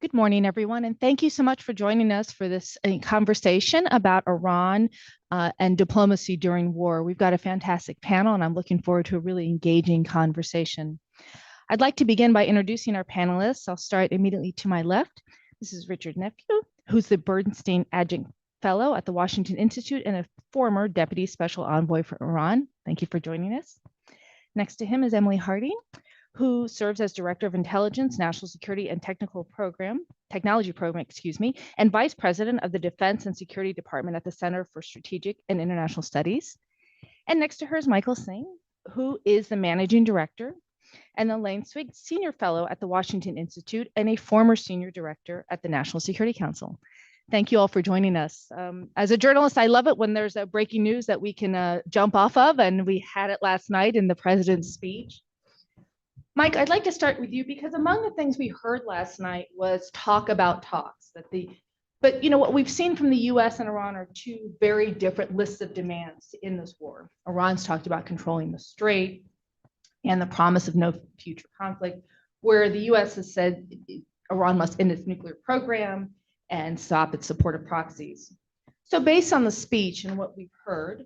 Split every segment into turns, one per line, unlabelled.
Good morning, everyone, and thank you so much for joining us for this conversation about Iran and diplomacy during war. We've got a fantastic panel, and I'm looking forward to a really engaging conversation. I'd like to begin by introducing our panelists. I'll start immediately to my left. This is Richard Nephew, who's the Bernstein Adjunct Fellow at the Washington Institute and a former Deputy Special Envoy for Iran. Thank you for joining us. Next to him is Emily Harding, who serves as Director of Intelligence, National Security, and Technology Program, and Vice President of the Defense and Security Department at the Center for Strategic and International Studies. And next to her is Michael Singh, who is the Managing Director and Elaine Swig, Senior Fellow at the Washington Institute and a former Senior Director at the National Security Council. Thank you all for joining us. As a journalist, I love it when there's a breaking news that we can jump off of, and we had it last night in the president's speech. Mike, I'd like to start with you because among the things we heard last night was talk about talks. But what we've seen from the U.S. and Iran are two very different lists of demands in this war. Iran's talked about controlling the Strait and the promise of no future conflict, where the U.S. has said Iran must end its nuclear program and stop its support of proxies. So based on the speech and what we've heard,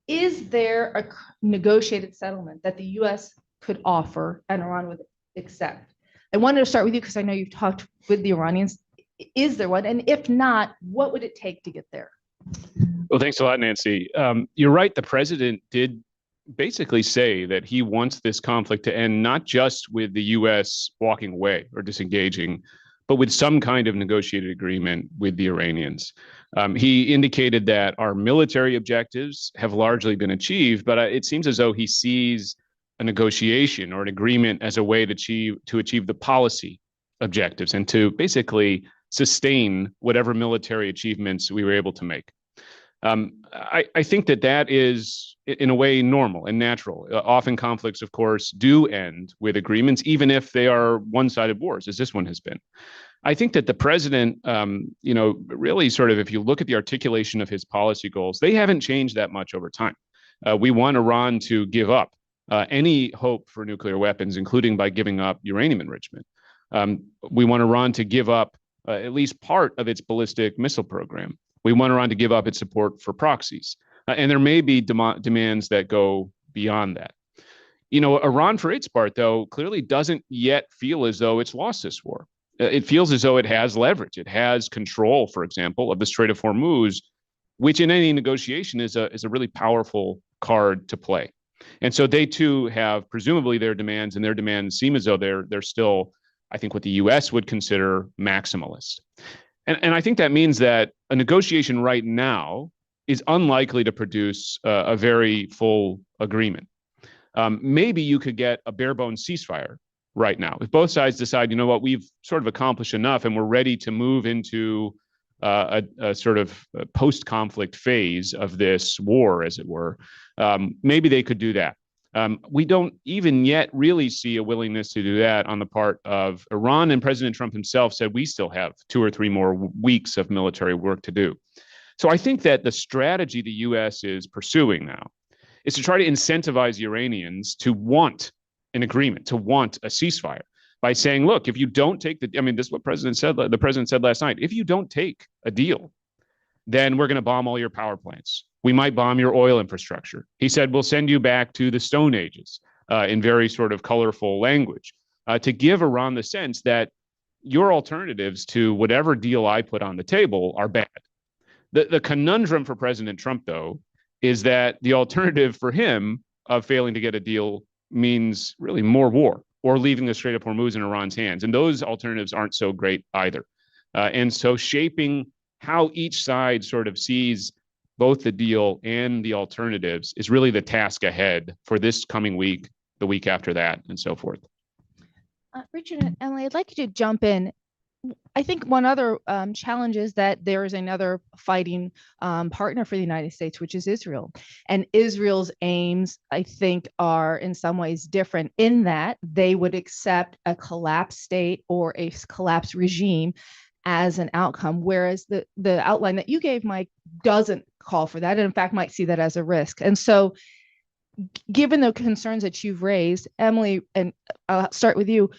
is there a negotiated settlement that the U.S. could offer and Iran would accept? I wanted to start with you because I know you've talked with the Iranians. Is there one? And if not, what would it take to get there?
Well, thanks a lot, Nancy. You're right. The president did basically say that he wants this conflict to end not just with the U.S. walking away or disengaging, but with some kind of negotiated agreement with the Iranians. He indicated that our military objectives have largely been achieved, but it seems as though he sees a negotiation or an agreement as a way to achieve the policy objectives and to basically sustain whatever military achievements we were able to make. I think that is, in a way, normal and natural. Often conflicts, of course, do end with agreements, even if they are one-sided wars, as this one has been. I think that the president, really sort of, if you look at the articulation of his policy goals, they haven't changed that much over time. We want Iran to give up any hope for nuclear weapons, including by giving up uranium enrichment. We want Iran to give up at least part of its ballistic missile program. We want Iran to give up its support for proxies. And there may be demands that go beyond that. Iran, for its part, though, clearly doesn't yet feel as though it's lost this war. It feels as though it has leverage. It has control, for example, of the Strait of Hormuz, which in any negotiation is a really powerful card to play. And so they too have presumably their demands, and their demands seem as though they're still, I think, what the U.S. would consider maximalist. And I think that means that a negotiation right now is unlikely to produce a very full agreement. Maybe you could get a bare bones ceasefire right now. If both sides decide, you know what, we've sort of accomplished enough and we're ready to move into a sort of post-conflict phase of this war, as it were, maybe they could do that. We don't even yet really see a willingness to do that on the part of Iran, and President Trump himself said we still have 2 or 3 more weeks of military work to do. So I think that the strategy the U.S. is pursuing now is to try to incentivize the Iranians to want an agreement, to want a ceasefire, by saying, look, if you don't take this is what the president said last night, if you don't take a deal, then we're going to bomb all your power plants. We might bomb your oil infrastructure. He said, we'll send you back to the Stone Ages in very sort of colorful language to give Iran the sense that your alternatives to whatever deal I put on the table are bad. The conundrum for President Trump, though, is that the alternative for him of failing to get a deal means really more war or leaving the Strait of Hormuz in Iran's hands. And those alternatives aren't so great either. And so shaping how each side sort of sees both the deal and the alternatives is really the task ahead for this coming week, the week after that, and so forth.
Richard and Emily, I'd like you to jump in. I think one other challenge is that there is another fighting partner for the United States, which is Israel. And Israel's aims, I think, are in some ways different in that they would accept a collapsed state or a collapsed regime as an outcome, whereas the outline that you gave, Mike, doesn't call for that, and in fact might see that as a risk. And so given the concerns that you've raised, Emily, and I'll start with you,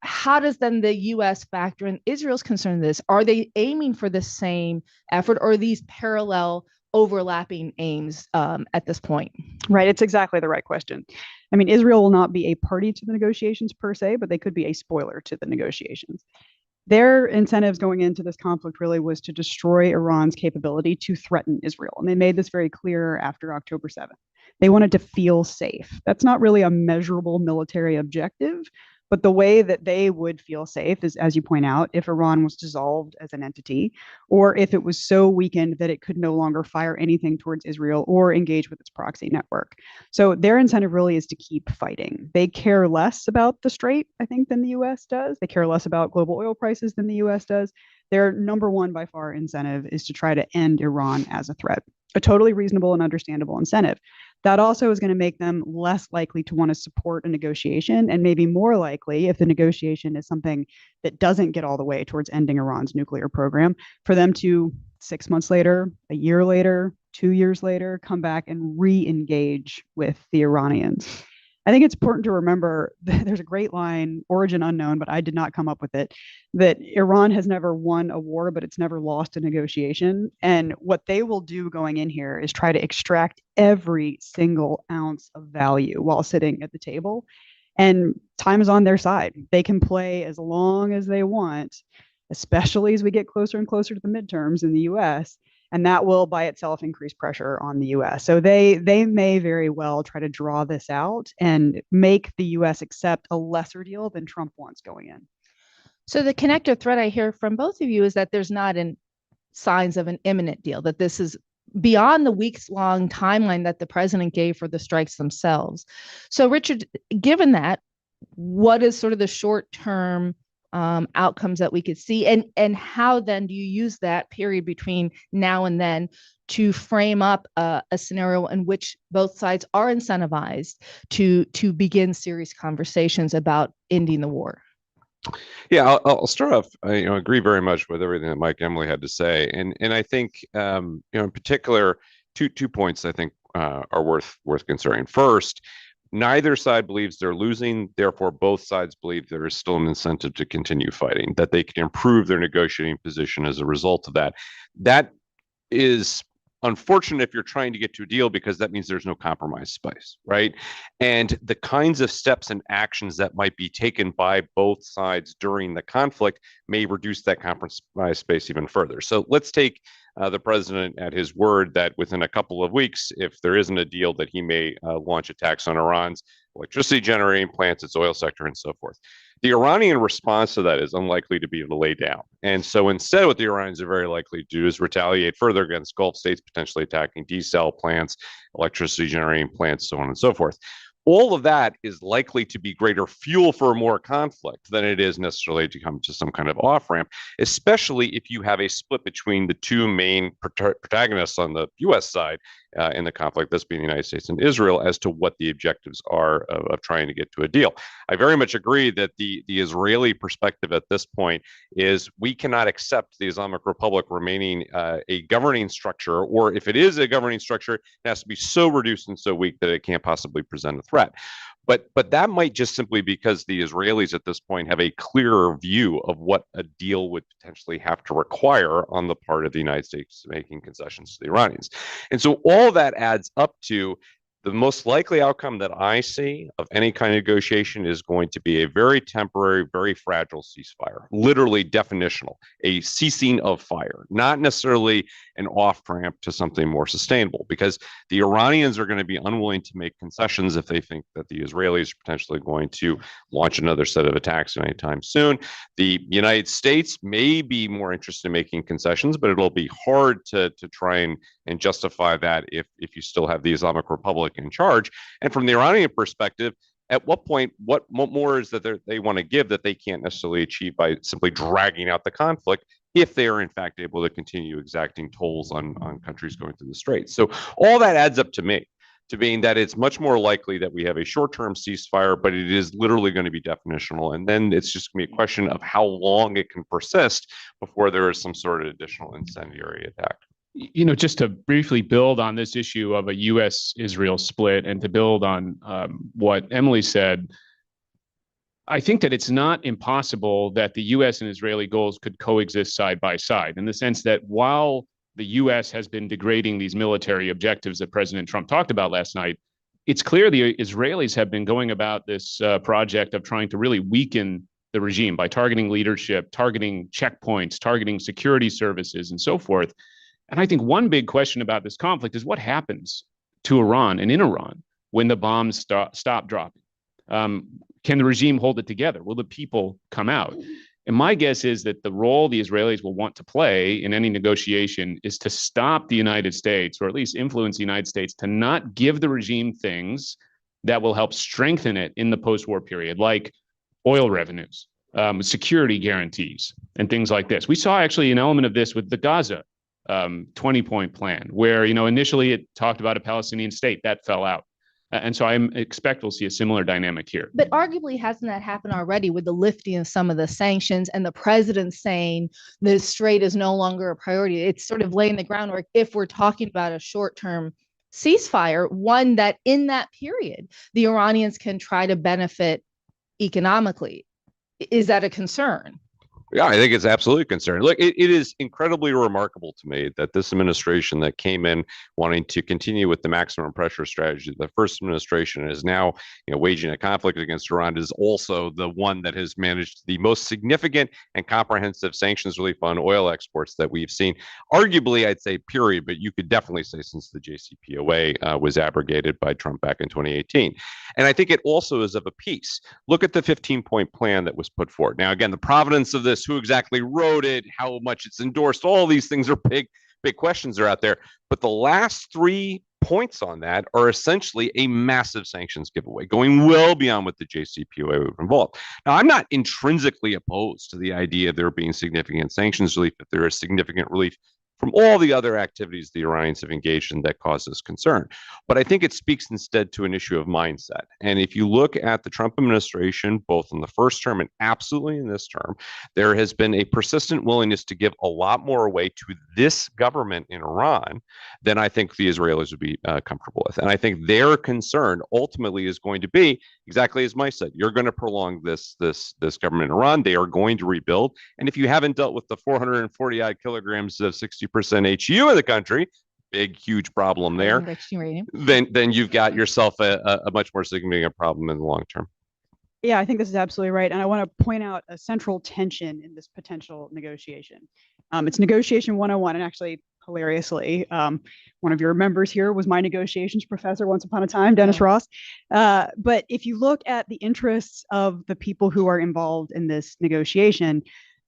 how does then the U.S. factor in Israel's concern in this? Are they aiming for the same effort, or are these parallel overlapping aims at this point?
Right. It's exactly the right question. I mean, Israel will not be a party to the negotiations per se, but they could be a spoiler to the negotiations. Their incentives going into this conflict really was to destroy Iran's capability to threaten Israel. And they made this very clear after October 7th. They wanted to feel safe. That's not really a measurable military objective, but the way that they would feel safe is, as you point out, if Iran was dissolved as an entity, or if it was so weakened that it could no longer fire anything towards Israel or engage with its proxy network. So their incentive really is to keep fighting. They care less about the Strait, I think, than the US does. They care less about global oil prices than the US does. Their number one by far incentive is to try to end Iran as a threat. A totally reasonable and understandable incentive. That also is going to make them less likely to want to support a negotiation, and maybe more likely, if the negotiation is something that doesn't get all the way towards ending Iran's nuclear program, for them to 6 months later, a year later, 2 years later, come back and re-engage with the Iranians. I think it's important to remember that there's a great line, origin unknown, but I did not come up with it, that Iran has never won a war, but it's never lost a negotiation. And what they will do going in here is try to extract every single ounce of value while sitting at the table. And time is on their side. They can play as long as they want, especially as we get closer and closer to the midterms in the US. And that will by itself increase pressure on the US. So they may very well try to draw this out and make the US accept a lesser deal than Trump wants going in.
So the connector thread I hear from both of you is that there's not signs of an imminent deal, that this is beyond the weeks-long timeline that the president gave for the strikes themselves. So Richard, given that, what is sort of the short-term outcomes that we could see, and how then do you use that period between now and then to frame up a scenario in which both sides are incentivized to begin serious conversations about ending the war?
Yeah, I'll start off. I agree very much with everything that Mike and Emily had to say, and I think in particular, two points I think are worth considering. First, neither side believes they're losing. Therefore, both sides believe there is still an incentive to continue fighting, that they can improve their negotiating position as a result of that. That is unfortunate if you're trying to get to a deal, because that means there's no compromise space, right? And the kinds of steps and actions that might be taken by both sides during the conflict may reduce that compromise space even further. So let's take the president at his word that within a couple of weeks, if there isn't a deal, that he may launch attacks on Iran's electricity generating plants, its oil sector, and so forth. The Iranian response to that is unlikely to be to lay down. And so instead, what the Iranians are very likely to do is retaliate further against Gulf states, potentially attacking desal plants, electricity generating plants, so on and so forth. All of that is likely to be greater fuel for more conflict than it is necessarily to come to some kind of off ramp, especially if you have a split between the two main protagonists on the U.S. side in the conflict, this being the United States and Israel, as to what the objectives are of trying to get to a deal. I very much agree that the Israeli perspective at this point is we cannot accept the Islamic Republic remaining a governing structure, or if it is a governing structure, it has to be so reduced and so weak that it can't possibly present a threat. But that might just simply because the Israelis at this point have a clearer view of what a deal would potentially have to require on the part of the United States making concessions to the Iranians. And so all that adds up to the most likely outcome that I see of any kind of negotiation is going to be a very temporary, very fragile ceasefire, literally definitional, a ceasing of fire, not necessarily an off ramp to something more sustainable, because the Iranians are going to be unwilling to make concessions if they think that the Israelis are potentially going to launch another set of attacks anytime soon. The United States may be more interested in making concessions, but it'll be hard to try and justify that if you still have the Islamic Republic in charge. And from the Iranian perspective, at what point, what more is that they want to give that they can't necessarily achieve by simply dragging out the conflict, if they are in fact able to continue exacting tolls on countries going through the Straits? So all that adds up to me to being that it's much more likely that we have a short-term ceasefire, but it is literally going to be definitional. And then it's just going to be a question of how long it can persist before there is some sort of additional incendiary attack.
Just to briefly build on this issue of a U.S.-Israel split, and to build on what Emily said, I think that it's not impossible that the U.S. and Israeli goals could coexist side by side, in the sense that while the U.S. has been degrading these military objectives that President Trump talked about last night, it's clear the Israelis have been going about this project of trying to really weaken the regime by targeting leadership, targeting checkpoints, targeting security services, and so forth. And I think one big question about this conflict is what happens to Iran and in Iran when the bombs stop dropping. Can the regime hold it together? Will the people come out? And my guess is that the role the Israelis will want to play in any negotiation is to stop the United States, or at least influence the United States, to not give the regime things that will help strengthen it in the post-war period, like oil revenues, security guarantees, and things like this. We saw actually an element of this with the Gaza 20-point plan, where initially it talked about a Palestinian state that fell out. And so I expect we'll see a similar dynamic here.
But arguably, hasn't that happened already with the lifting of some of the sanctions and the president saying the Strait is no longer a priority? It's sort of laying the groundwork if we're talking about a short-term ceasefire, one that in that period, the Iranians can try to benefit economically. Is that a concern?
Yeah, I think it's absolutely concerning. Look, it is incredibly remarkable to me that this administration that came in wanting to continue with the maximum pressure strategy, the first administration is now waging a conflict against Iran, is also the one that has managed the most significant and comprehensive sanctions relief on oil exports that we've seen. Arguably, I'd say period, but you could definitely say since the JCPOA was abrogated by Trump back in 2018. And I think it also is of a piece. Look at the 15-point plan that was put forward. Now, again, the provenance of this, who exactly wrote it, how much it's endorsed, all these things are big questions are out there. But the last 3 points on that are essentially a massive sanctions giveaway, going well beyond what the JCPOA would involve. Now, I'm not intrinsically opposed to the idea of there being significant sanctions relief if there is significant relief from all the other activities the Iranians have engaged in that causes concern. But I think it speaks instead to an issue of mindset. And if you look at the Trump administration, both in the first term and absolutely in this term, there has been a persistent willingness to give a lot more away to this government in Iran than I think the Israelis would be comfortable with. And I think their concern ultimately is going to be exactly as Mike said. You're going to prolong this government in Iran. They are going to rebuild. And if you haven't dealt with the 440 odd kilograms of 60% HU in the country, big, huge problem there, then you've got yourself a much more significant problem in the long term.
Yeah, I think this is absolutely right. And I want to point out a central tension in this potential negotiation. It's negotiation 101. And actually, hilariously, one of your members here was my negotiations professor once upon a time, Dennis Ross. But if you look at the interests of the people who are involved in this negotiation,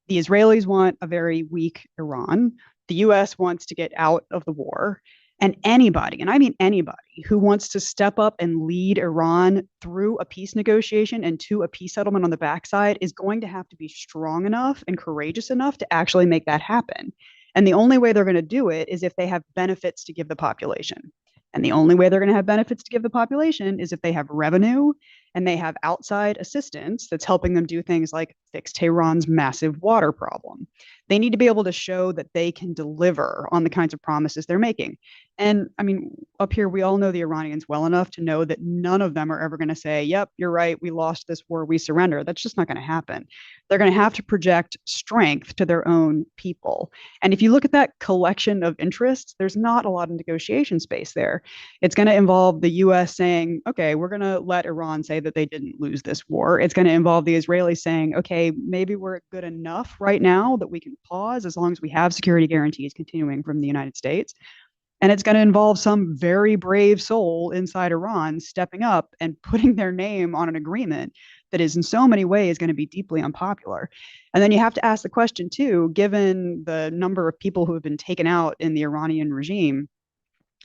the Israelis want a very weak Iran. The U.S. wants to get out of the war. And anybody, and I mean anybody, who wants to step up and lead Iran through a peace negotiation and to a peace settlement on the backside is going to have to be strong enough and courageous enough to actually make that happen. And the only way they're going to do it is if they have benefits to give the population. And the only way they're going to have benefits to give the population is if they have revenue and they have outside assistance that's helping them do things like fix Tehran's massive water problem. They need to be able to show that they can deliver on the kinds of promises they're making. And I mean, up here, we all know the Iranians well enough to know that none of them are ever going to say, yep, you're right, we lost this war, we surrender. That's just not going to happen. They're going to have to project strength to their own people. And if you look at that collection of interests, there's not a lot of negotiation space there. It's going to involve the US saying, okay, we're going to let Iran say that they didn't lose this war. It's going to involve the Israelis saying, okay, maybe we're good enough right now that we can pause as long as we have security guarantees continuing from the United States. And it's going to involve some very brave soul inside Iran stepping up and putting their name on an agreement that is in so many ways going to be deeply unpopular. And then you have to ask the question too, given the number of people who have been taken out in the Iranian regime,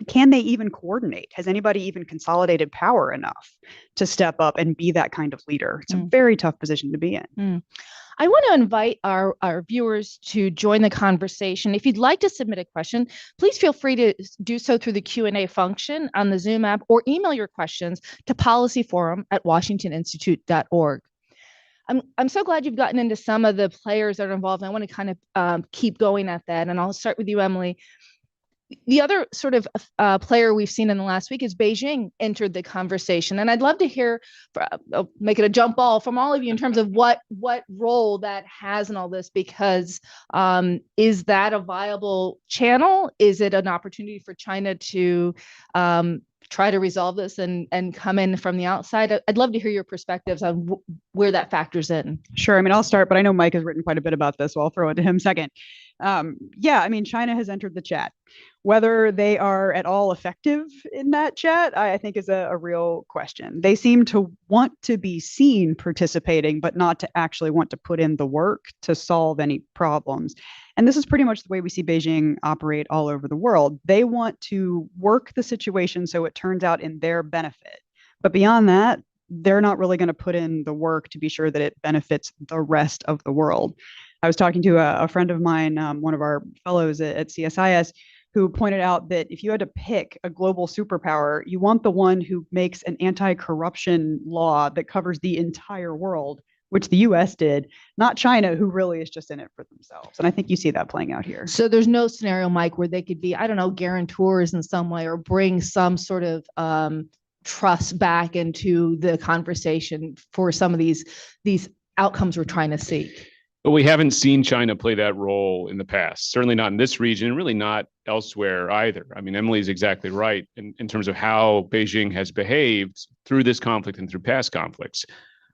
can they even coordinate? Has anybody even consolidated power enough to step up and be that kind of leader? It's a very tough position to be in.
I want to invite our viewers to join the conversation. If you'd like to submit a question, please feel free to do so through the Q&A function on the Zoom app or email your questions to policyforum@washingtoninstitute.org. I'm so glad you've gotten into some of the players that are involved. I want to kind of keep going at that. And I'll start with you, Emily. The other sort of player we've seen in the last week is Beijing entered the conversation, and I'd love to hear, make it a jump ball from all of you in terms of what role that has in all this. Because is that a viable channel? Is it an opportunity for China to try to resolve this and come in from the outside? I'd love to hear your perspectives on where that factors in.
Sure. I mean, I'll start, but I know Mike has written quite a bit about this, so I'll throw it to him second. Yeah, I mean, China has entered the chat. Whether they are at all effective in that chat, I think is a real question. They seem to want to be seen participating, but not to actually want to put in the work to solve any problems. And this is pretty much the way we see Beijing operate all over the world. They want to work the situation so it turns out in their benefit. But beyond that, they're not really going to put in the work to be sure that it benefits the rest of the world. I was talking to a friend of mine, one of our fellows at CSIS, who pointed out that if you had to pick a global superpower, you want the one who makes an anti-corruption law that covers the entire world, which the U.S. did, not China, who really is just in it for themselves. And I think you see that playing out here.
So there's no scenario, Mike, where they could be, I don't know, guarantors in some way or bring some sort of trust back into the conversation for some of these outcomes we're trying to seek.
But we haven't seen China play that role in the past, certainly not in this region, and really not elsewhere either. I mean, Emily's exactly right in terms of how Beijing has behaved through this conflict and through past conflicts.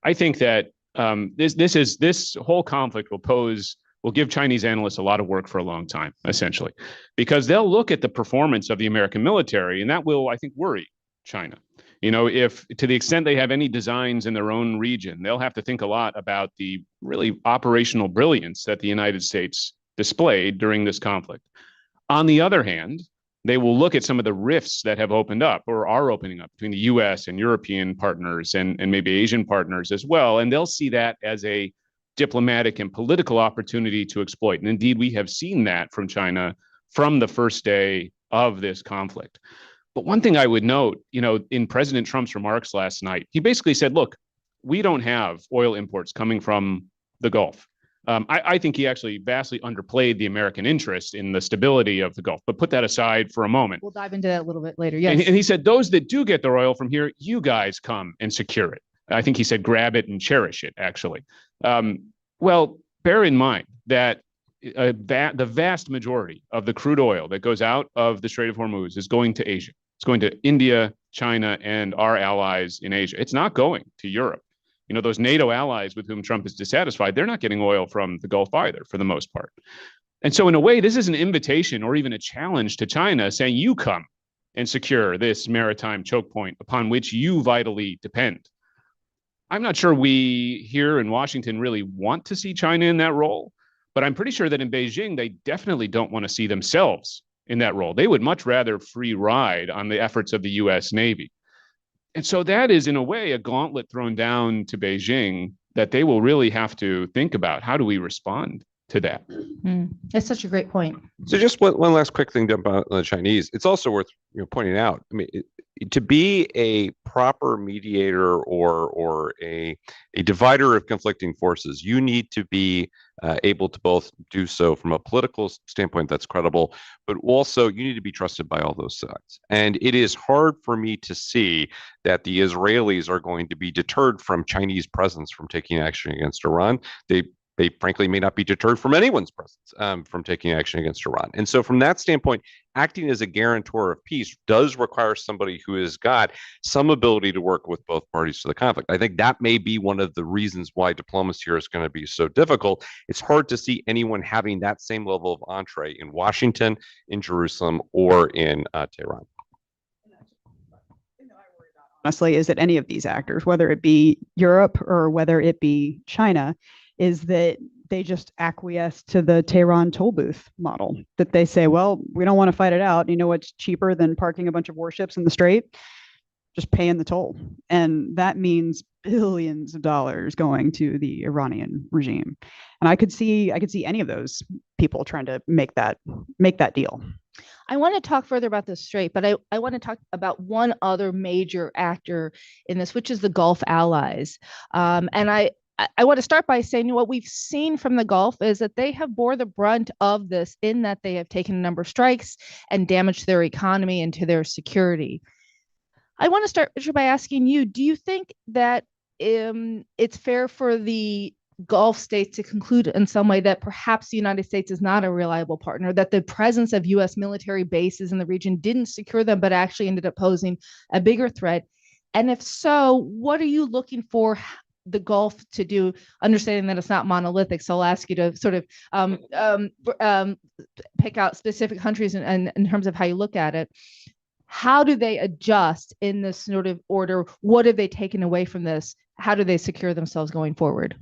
I think that this whole conflict will give Chinese analysts a lot of work for a long time, essentially, because they'll look at the performance of the American military, and that will, I think, worry China. You know, if to the extent they have any designs in their own region, they'll have to think a lot about the really operational brilliance that the United States displayed during this conflict. On the other hand, they will look at some of the rifts that have opened up or are opening up between the U.S. and European partners and maybe Asian partners as well. And they'll see that as a diplomatic and political opportunity to exploit. And indeed, we have seen that from China from the first day of this conflict. But one thing I would note, you know, in President Trump's remarks last night, he basically said, look, we don't have oil imports coming from the Gulf. I think he actually vastly underplayed the American interest in the stability of the Gulf, but put that aside for a moment.
We'll dive into that a little bit later. Yes.
And he said, those that do get their oil from here, you guys come and secure it. I think he said, grab it and cherish it, actually. Well, bear in mind that the vast majority of the crude oil that goes out of the Strait of Hormuz is going to Asia. It's going to India, China, and our allies in Asia. It's not going to Europe. You know, those NATO allies with whom Trump is dissatisfied, they're not getting oil from the Gulf either, for the most part. And so in a way, this is an invitation or even a challenge to China saying, you come and secure this maritime choke point upon which you vitally depend. I'm not sure we here in Washington really want to see China in that role, but I'm pretty sure that in Beijing, they definitely don't want to see themselves in that role. They would much rather free ride on the efforts of the U.S. Navy. And so that is, in a way, a gauntlet thrown down to Beijing that they will really have to think about. How do we respond to that?
That's such a great point.
So just one last quick thing about the Chinese. It's also worth pointing out. I mean, to be a proper mediator or a divider of conflicting forces, you need to be able to both do so from a political standpoint that's credible, but also you need to be trusted by all those sides. And it is hard for me to see that the Israelis are going to be deterred from Chinese presence from taking action against Iran. They frankly may not be deterred from anyone's presence from taking action against Iran. And so from that standpoint, acting as a guarantor of peace does require somebody who has got some ability to work with both parties to the conflict. I think that may be one of the reasons why diplomacy here is going to be so difficult. It's hard to see anyone having that same level of entree in Washington, in Jerusalem, or in Tehran.
Honestly, is that any of these actors, whether it be Europe or whether it be China, is that they just acquiesce to the Tehran toll booth model, that they say, well, we don't want to fight it out. You know what's cheaper than parking a bunch of warships in the Strait? Just paying the toll. And that means billions of dollars going to the Iranian regime. And I could see any of those people trying to make that deal.
I want to talk further about the Strait, but I want to talk about one other major actor in this, which is the Gulf allies. And I want to start by saying what we've seen from the Gulf is that they have bore the brunt of this in that they have taken a number of strikes and damaged their economy and to their security. I want to start, Richard, by asking you, do you think that it's fair for the Gulf states to conclude in some way that perhaps the United States is not a reliable partner, that the presence of U.S. military bases in the region didn't secure them, but actually ended up posing a bigger threat? And if so, what are you looking for the Gulf to do, understanding that it's not monolithic? So I'll ask you to sort of pick out specific countries and in terms of how you look at it. How do they adjust in this sort of order? What have they taken away from this? How do they secure themselves going forward?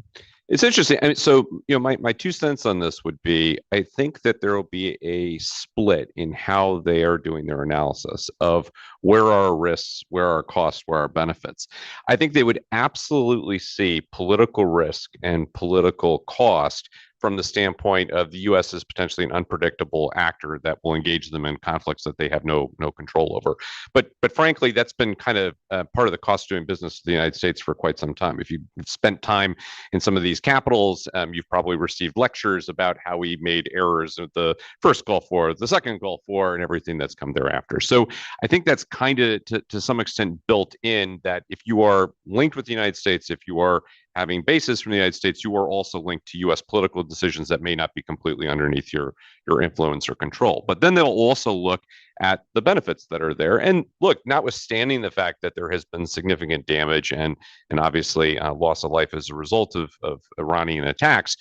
It's interesting. I mean, so, my 2 cents on this would be, I think that there will be a split in how they are doing their analysis of where are our risks, where are our costs, where are our benefits. I think they would absolutely see political risk and political cost from the standpoint of the U.S. as potentially an unpredictable actor that will engage them in conflicts that they have no control over. But frankly, that's been kind of part of the cost of doing business of the United States for quite some time. If you've spent time in some of these capitals, you've probably received lectures about how we made errors of the first Gulf War, the second Gulf War, and everything that's come thereafter. So I think that's kind of to some extent built in, that if you are linked with the United States, if you are having bases from the United States, you are also linked to U.S. political decisions that may not be completely underneath your influence or control. But then they'll also look at the benefits that are there. And look, notwithstanding the fact that there has been significant damage and obviously loss of life as a result of Iranian attacks,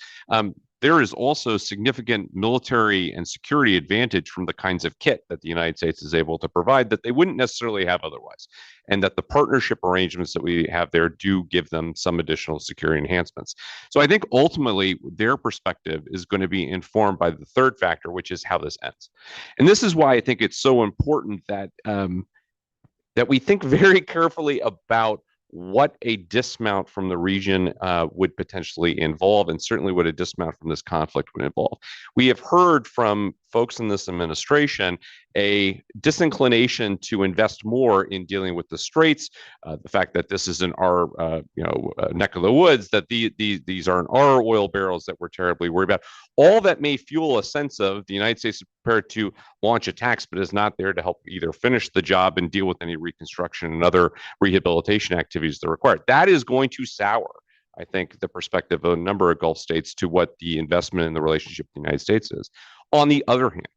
there is also significant military and security advantage from the kinds of kit that the United States is able to provide that they wouldn't necessarily have otherwise. And that the partnership arrangements that we have there do give them some additional security enhancements. So I think ultimately their perspective is going to be informed by the third factor, which is how this ends. And this is why I think it's so important that that we think very carefully about what a dismount from the region would potentially involve, and certainly what a dismount from this conflict would involve. We have heard from folks in this administration a disinclination to invest more in dealing with the straits, the fact that this isn't our neck of the woods, that these aren't our oil barrels that we're terribly worried about. All that may fuel a sense of the United States is prepared to launch attacks, but is not there to help either finish the job and deal with any reconstruction and other rehabilitation activities that are required. That is going to sour, I think, the perspective of a number of Gulf states to what the investment in the relationship with the United States is. On the other hand,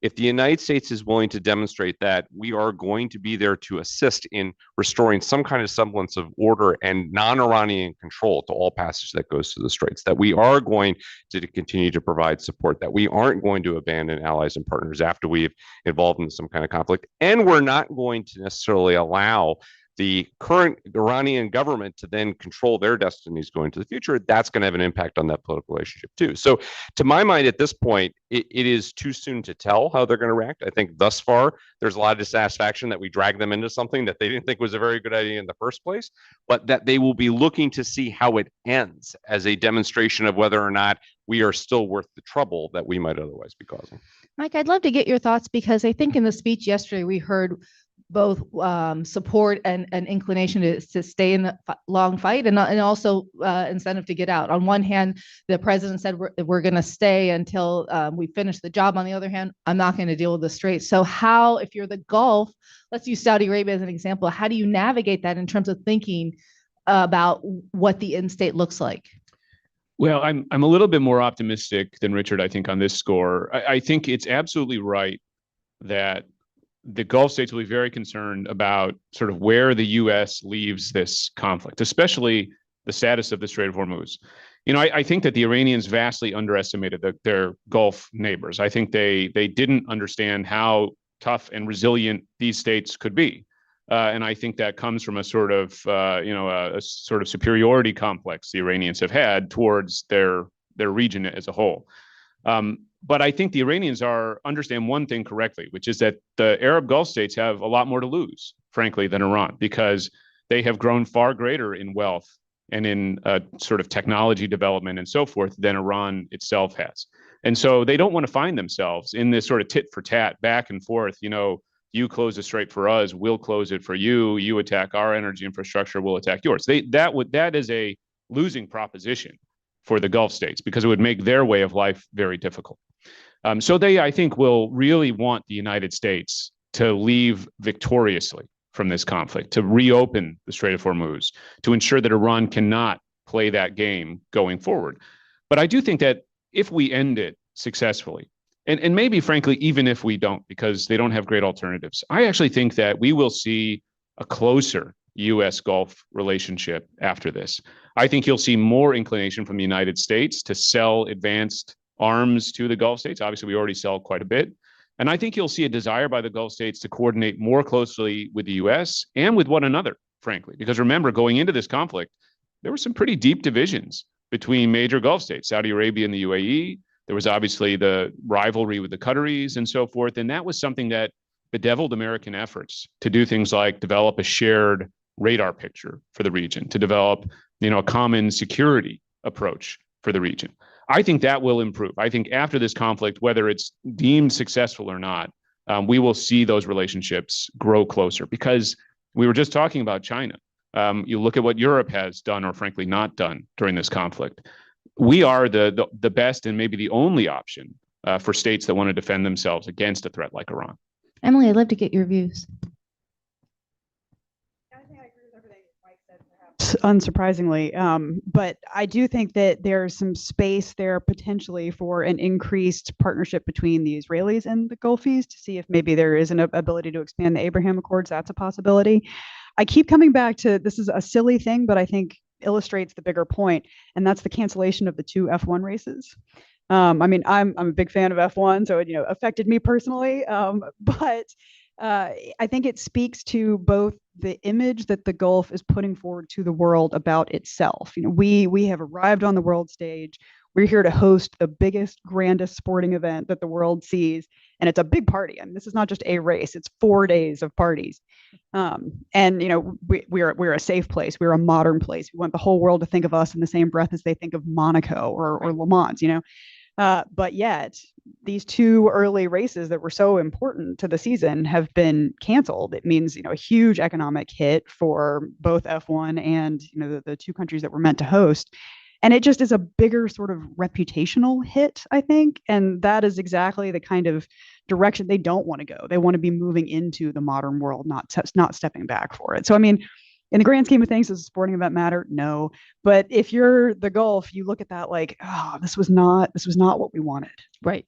if the United States is willing to demonstrate that we are going to be there to assist in restoring some kind of semblance of order and non-Iranian control to all passage that goes through the straits, that we are going to continue to provide support, that we aren't going to abandon allies and partners after we've involved in some kind of conflict, and we're not going to necessarily allow the current Iranian government to then control their destinies going to the future, that's going to have an impact on that political relationship too. So to my mind, at this point, it is too soon to tell how they're going to react. I think thus far, there's a lot of dissatisfaction that we dragged them into something that they didn't think was a very good idea in the first place, but that they will be looking to see how it ends as a demonstration of whether or not we are still worth the trouble that we might otherwise be causing.
Mike, I'd love to get your thoughts, because I think in the speech yesterday, we heard both support and inclination to stay in the long fight, and also incentive to get out. On one hand, the president said we're going to stay until we finish the job. On the other hand, I'm not going to deal with the straits. So how, if you're the Gulf, let's use Saudi Arabia as an example, how do you navigate that in terms of thinking about what the end state looks like?
Well, I'm a little bit more optimistic than Richard, I think, on this score. I think it's absolutely right that the Gulf states will be very concerned about sort of where the U.S. leaves this conflict, especially the status of the Strait of Hormuz. I think that the Iranians vastly underestimated their Gulf neighbors. I think they didn't understand how tough and resilient these states could be. And I think that comes from a sort of, a sort of superiority complex the Iranians have had towards their region as a whole. But I think the Iranians understand one thing correctly, which is that the Arab Gulf states have a lot more to lose, frankly, than Iran, because they have grown far greater in wealth and in sort of technology development and so forth than Iran itself has. And so they don't want to find themselves in this sort of tit for tat, back and forth, you close the strait for us, we'll close it for you, you attack our energy infrastructure, we'll attack yours. That is a losing proposition for the Gulf states because it would make their way of life very difficult. So they, I think, will really want the United States to leave victoriously from this conflict, to reopen the Strait of Hormuz, to ensure that Iran cannot play that game going forward. But I do think that if we end it successfully, and maybe, frankly, even if we don't, because they don't have great alternatives, I actually think that we will see a closer U.S. Gulf relationship after this. I think you'll see more inclination from the United States to sell advanced arms to the Gulf states. Obviously, we already sell quite a bit. And I think you'll see a desire by the Gulf states to coordinate more closely with the U.S. and with one another, frankly. Because remember, going into this conflict, there were some pretty deep divisions between major Gulf states, Saudi Arabia and the UAE. There was obviously the rivalry with the Qataris and so forth. And that was something that bedeviled American efforts to do things like develop a shared radar picture for the region, to develop, a common security approach for the region. I think that will improve. I think after this conflict, whether it's deemed successful or not, we will see those relationships grow closer because we were just talking about China. You look at what Europe has done or frankly not done during this conflict. We are the best and maybe the only option for states that want to defend themselves against a threat like Iran.
Emily, I'd love to get your views.
Unsurprisingly, but I do think that there's some space there potentially for an increased partnership between the Israelis and the Gulfies to see if maybe there is an ability to expand the Abraham Accords. That's a possibility. I keep coming back to this is a silly thing, but I think illustrates the bigger point, and that's the cancellation of the 2 F1 races. I'm a big fan of F1, so it affected me personally, but I think it speaks to both the image that the Gulf is putting forward to the world about itself. We have arrived on the world stage. We're here to host the biggest, grandest sporting event that the world sees, and it's a big party. This is not just a race; it's 4 days of parties. We're a safe place. We're a modern place. We want the whole world to think of us in the same breath as they think of Monaco or Le Mans. But yet these 2 early races that were so important to the season have been canceled. It means, a huge economic hit for both F1 and, the 2 countries that were meant to host. And it just is a bigger sort of reputational hit, I think. And that is exactly the kind of direction they don't want to go. They want to be moving into the modern world, not stepping back for it. So, in the grand scheme of things, does a sporting event matter? No. But if you're the Gulf, you look at that like, this was not what we wanted.
Right.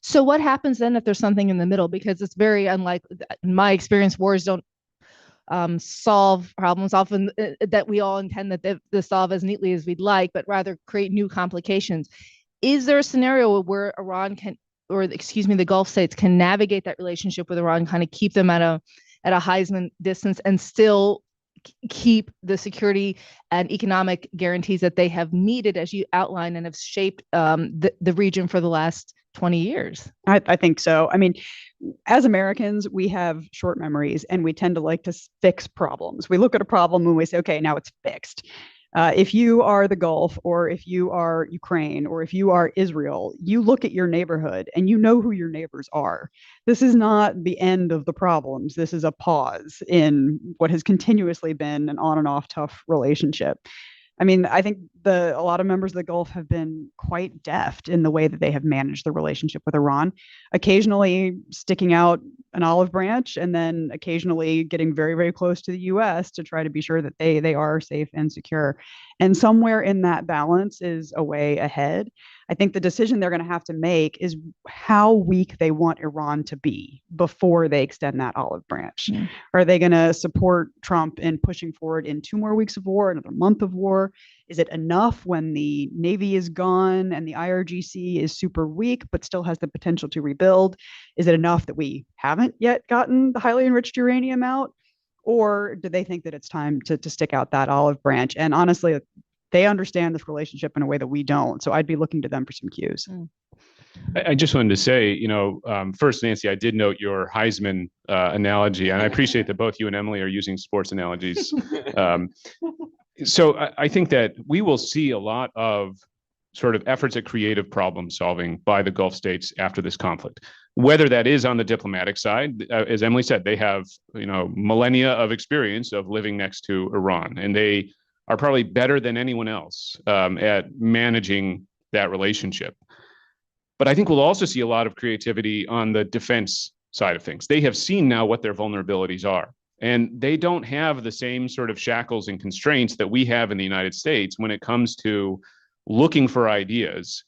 So what happens then if there's something in the middle? Because it's very unlikely. In my experience, wars don't solve problems often that we all intend that they solve as neatly as we'd like, but rather create new complications. Is there a scenario where the Gulf states can navigate that relationship with Iran, kind of keep them at a Heisman distance and still keep the security and economic guarantees that they have needed, as you outlined, and have shaped the region for the last 20 years?
I think so. As Americans, we have short memories and we tend to like to fix problems. We look at a problem and we say, okay, now it's fixed. If you are the Gulf, or if you are Ukraine, or if you are Israel, you look at your neighborhood and you know who your neighbors are. This is not the end of the problems. This is a pause in what has continuously been an on and off tough relationship. I think a lot of members of the Gulf have been quite deft in the way that they have managed the relationship with Iran, occasionally sticking out an olive branch and then occasionally getting very, very close to the U.S. to try to be sure that they are safe and secure. And somewhere in that balance is a way ahead. I think the decision they're going to have to make is how weak they want Iran to be before they extend that olive branch. Mm. Are they going to support Trump in pushing forward in 2 more weeks of war, another month of war? Is it enough when the Navy is gone and the IRGC is super weak, but still has the potential to rebuild? Is it enough that we haven't yet gotten the highly enriched uranium out? Or do they think that it's time to stick out that olive branch? And honestly, they understand this relationship in a way that we don't. So I'd be looking to them for some cues.
I just wanted to say, first, Nancy, I did note your Heisman analogy, and I appreciate that both you and Emily are using sports analogies. So I think that we will see a lot of sort of efforts at creative problem solving by the Gulf states after this conflict. Whether that is on the diplomatic side, as Emily said, they have millennia of experience of living next to Iran, and they are probably better than anyone else at managing that relationship. But I think we'll also see a lot of creativity on the defense side of things. They have seen now what their vulnerabilities are, and they don't have the same sort of shackles and constraints that we have in the United States when it comes to looking for ideas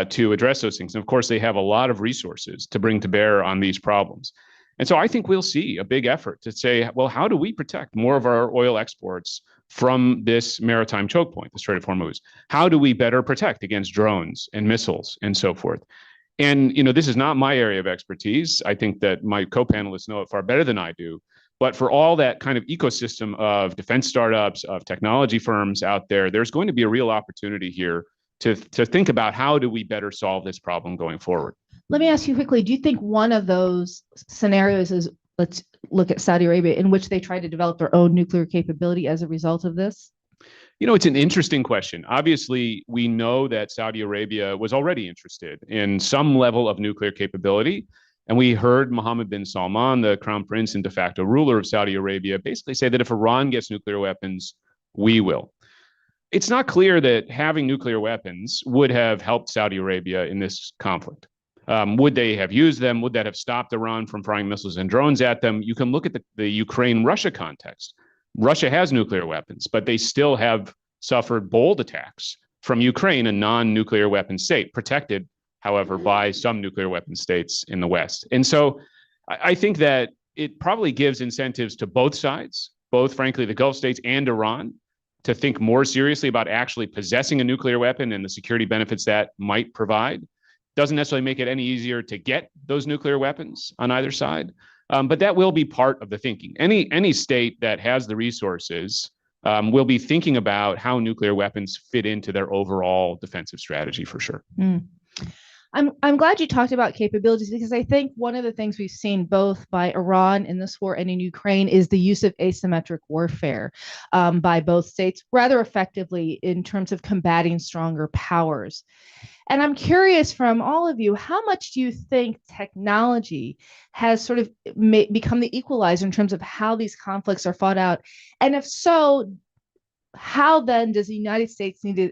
to address those things. And of course, they have a lot of resources to bring to bear on these problems. And so I think we'll see a big effort to say, well, how do we protect more of our oil exports from this maritime choke point, the Strait of Hormuz? How do we better protect against drones and missiles and so forth? And, this is not my area of expertise. I think that my co-panelists know it far better than I do. But for all that kind of ecosystem of defense startups, of technology firms out there, there's going to be a real opportunity here to think about how do we better solve this problem going forward.
Let me ask you quickly, do you think one of those scenarios is, let's look at Saudi Arabia, in which they try to develop their own nuclear capability as a result of this?
It's an interesting question. Obviously, we know that Saudi Arabia was already interested in some level of nuclear capability. And we heard Mohammed bin Salman, the crown prince and de facto ruler of Saudi Arabia, basically say that if Iran gets nuclear weapons, we will. It's not clear that having nuclear weapons would have helped Saudi Arabia in this conflict. Would they have used them? Would that have stopped Iran from firing missiles and drones at them? You can look at the Ukraine-Russia context. Russia has nuclear weapons, but they still have suffered bold attacks from Ukraine, a non-nuclear weapon state, protected, however, by some nuclear weapon states in the West. And so I think that it probably gives incentives to both sides, both, frankly, the Gulf states and Iran, to think more seriously about actually possessing a nuclear weapon and the security benefits that might provide. Doesn't necessarily make it any easier to get those nuclear weapons on either side, but that will be part of the thinking. Any state that has the resources will be thinking about how nuclear weapons fit into their overall defensive strategy for sure.
I'm glad you talked about capabilities, because I think one of the things we've seen both by Iran in this war and in Ukraine is the use of asymmetric warfare by both states rather effectively in terms of combating stronger powers. And I'm curious from all of you, how much do you think technology has sort of become the equalizer in terms of how these conflicts are fought out? And if so, how then does the United States need to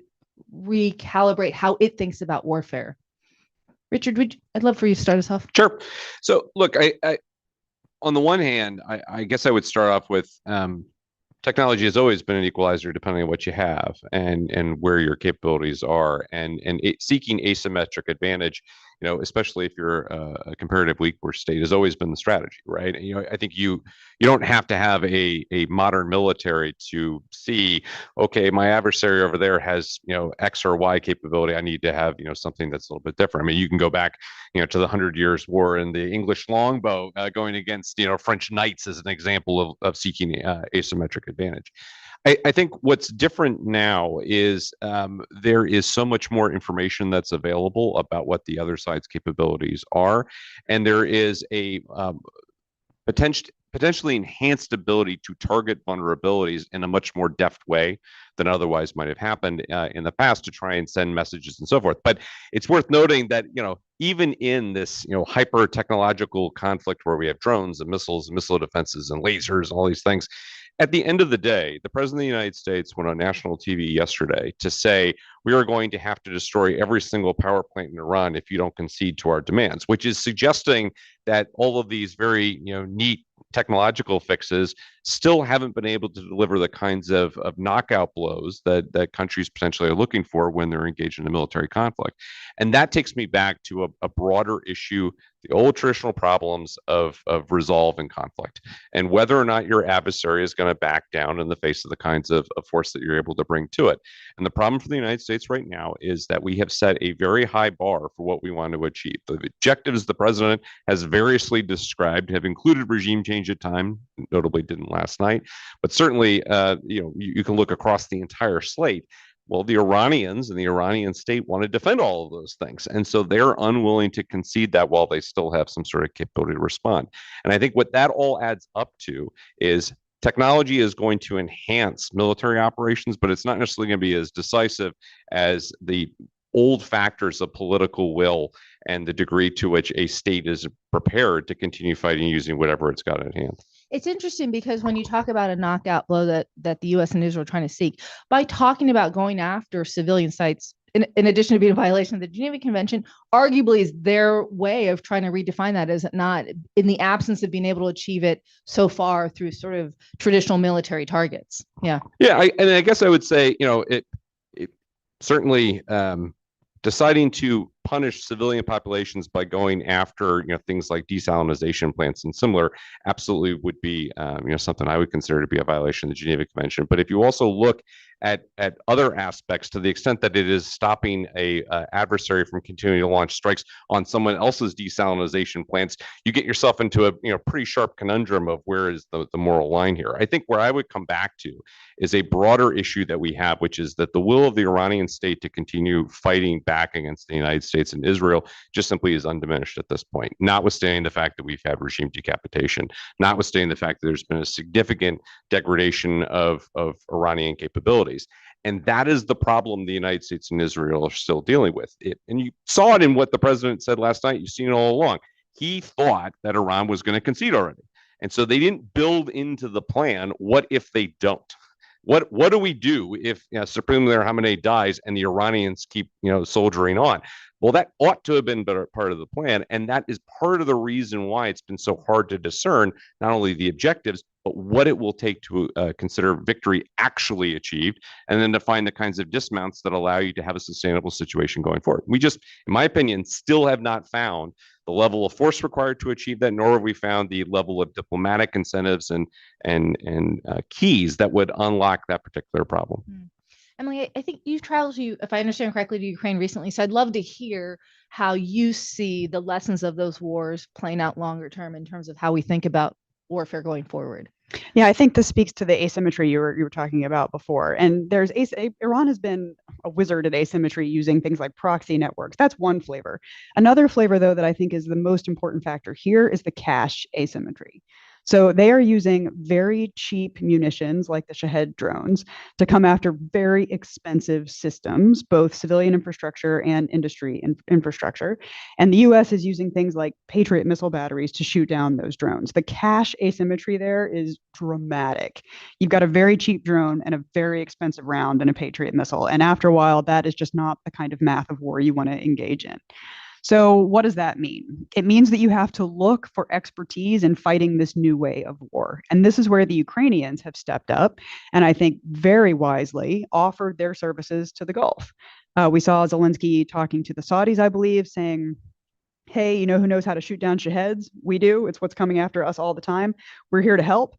recalibrate how it thinks about warfare? Richard, I'd love for you to start us off.
Sure. So look, I on the one hand, I guess I would start off with technology has always been an equalizer depending on what you have and where your capabilities are, and seeking asymmetric advantage, especially if you're a comparative weaker state, has always been the strategy, right? And, I think you don't have to have a modern military to see, okay, my adversary over there has, X or Y capability. I need to have, something that's a little bit different. I mean, you can go back, to the 100 Years' War and the English longbow going against, French knights as an example of seeking asymmetric advantage. I think what's different now is there is so much more information that's available about what the other side's capabilities are, and there is a potentially enhanced ability to target vulnerabilities in a much more deft way than otherwise might have happened in the past to try and send messages and so forth. But it's worth noting that, even in this, hyper technological conflict where we have drones and missiles and missile defenses and lasers, all these things, at the end of the day, the president of the United States went on national TV yesterday to say, we are going to have to destroy every single power plant in Iran if you don't concede to our demands, which is suggesting that all of these very, neat technological fixes still haven't been able to deliver the kinds of knockout blows that countries potentially are looking for when they're engaged in a military conflict. And that takes me back to a broader issue, the old traditional problems of resolve and conflict, and whether or not your adversary is going to back down in the face of the kinds of force that you're able to bring to it. And the problem for the United States right now is that we have set a very high bar for what we want to achieve. The objectives the president has variously described have included regime change at time, notably didn't last night, but certainly, you can look across the entire slate. Well, the Iranians and the Iranian state want to defend all of those things. And so they're unwilling to concede that while they still have some sort of capability to respond. And I think what that all adds up to is technology is going to enhance military operations, but it's not necessarily going to be as decisive as the old factors of political will and the degree to which a state is prepared to continue fighting using whatever it's got at hand.
It's interesting because when you talk about a knockout blow that the U.S. and Israel are trying to seek, by talking about going after civilian sites, in addition to being a violation of the Geneva Convention, arguably is their way of trying to redefine that, is it not, in the absence of being able to achieve it so far through sort of traditional military targets. Yeah.
Yeah, I guess I would say, it certainly deciding to punish civilian populations by going after things like desalination plants and similar absolutely would be something I would consider to be a violation of the Geneva Convention. But if you also look at other aspects, to the extent that it is stopping a adversary from continuing to launch strikes on someone else's desalination plants, you get yourself into a pretty sharp conundrum of where is the moral line here. I think where I would come back to is a broader issue that we have, which is that the will of the Iranian state to continue fighting back against the United States and Israel just simply is undiminished at this point, notwithstanding the fact that we've had regime decapitation, notwithstanding the fact that there's been a significant degradation of Iranian capabilities. And that is the problem the United States and Israel are still dealing with. And you saw it in what the president said last night. You've seen it all along. He thought that Iran was going to concede already. And so they didn't build into the plan, what if they don't? What do we do if Supreme Leader Khamenei dies and the Iranians keep soldiering on? Well, that ought to have been part of the plan, and that is part of the reason why it's been so hard to discern not only the objectives but what it will take to consider victory actually achieved, and then to find the kinds of dismounts that allow you to have a sustainable situation going forward. We just, in my opinion, still have not found the level of force required to achieve that, nor have we found the level of diplomatic incentives and keys that would unlock that particular problem.
Emily, I think you've traveled if I understand correctly, to Ukraine recently. So I'd love to hear how you see the lessons of those wars playing out longer term in terms of how we think about warfare going forward.
Yeah, I think this speaks to the asymmetry you were talking about before. And Iran has been a wizard at asymmetry using things like proxy networks. That's one flavor. Another flavor, though, that I think is the most important factor here is the cache asymmetry. So they are using very cheap munitions like the Shahed drones to come after very expensive systems, both civilian infrastructure and industry infrastructure. And the US is using things like Patriot missile batteries to shoot down those drones. The cache asymmetry there is dramatic. You've got a very cheap drone and a very expensive round and a Patriot missile. And after a while, that is just not the kind of math of war you want to engage in. So what does that mean? It means that you have to look for expertise in fighting this new way of war. And this is where the Ukrainians have stepped up and I think very wisely offered their services to the Gulf. We saw Zelensky talking to the Saudis, I believe, saying, hey, you know who knows how to shoot down Shaheds? We do. It's what's coming after us all the time. We're here to help.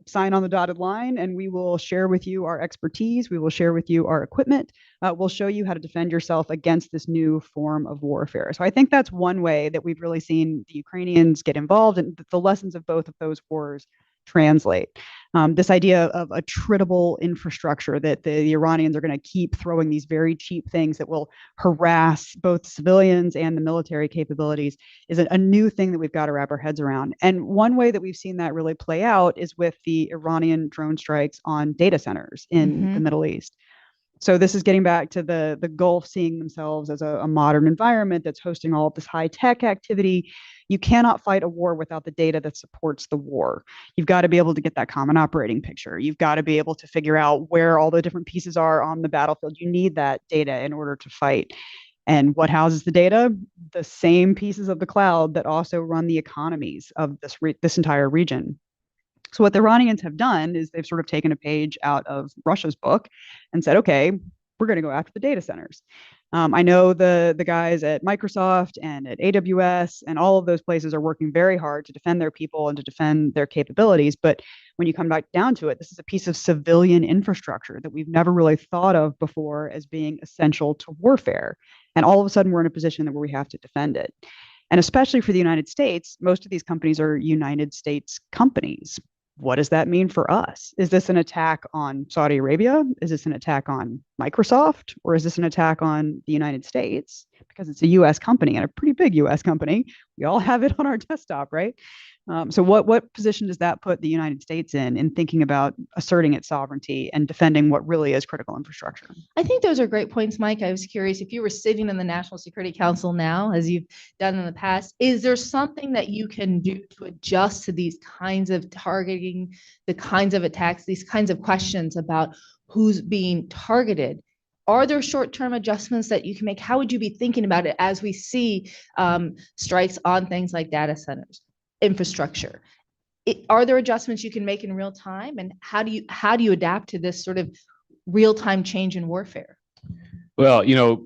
Sign on the dotted line and we will share with you our expertise. We will share with you our equipment. We'll show you how to defend yourself against this new form of warfare. So I think that's one way that we've really seen the Ukrainians get involved and the lessons of both of those wars translate. This idea of a tradable infrastructure that the Iranians are going to keep throwing these very cheap things that will harass both civilians and the military capabilities is a new thing that we've got to wrap our heads around. And one way that we've seen that really play out is with the Iranian drone strikes on data centers in the Middle East. So this is getting back to the Gulf seeing themselves as a modern environment that's hosting all of this high-tech activity. You cannot fight a war without the data that supports the war. You've got to be able to get that common operating picture. You've got to be able to figure out where all the different pieces are on the battlefield. You need that data in order to fight. And what houses the data? The same pieces of the cloud that also run the economies of this entire region. So what the Iranians have done is they've sort of taken a page out of Russia's book and said, okay, we're going to go after the data centers. I know the guys at Microsoft and at AWS and all of those places are working very hard to defend their people and to defend their capabilities. But when you come back down to it, this is a piece of civilian infrastructure that we've never really thought of before as being essential to warfare. And all of a sudden, we're in a position where we have to defend it. And especially for the United States, most of these companies are United States companies. What does that mean for us? Is this an attack on Saudi Arabia? Is this an attack on Microsoft, or is this an attack on the United States? Because it's a US company and a pretty big US company. We all have it on our desktop, right? So what position does that put the United States in thinking about asserting its sovereignty and defending what really is critical infrastructure?
I think those are great points, Mike. I was curious if you were sitting in the National Security Council now, as you've done in the past, is there something that you can do to adjust to these kinds of targeting, the kinds of attacks, these kinds of questions about who's being targeted? Are there short-term adjustments that you can make? How would you be thinking about it as we see strikes on things like data centers, infrastructure? Are there adjustments you can make in real time, and how do you adapt to this sort of real-time change in warfare?
Well,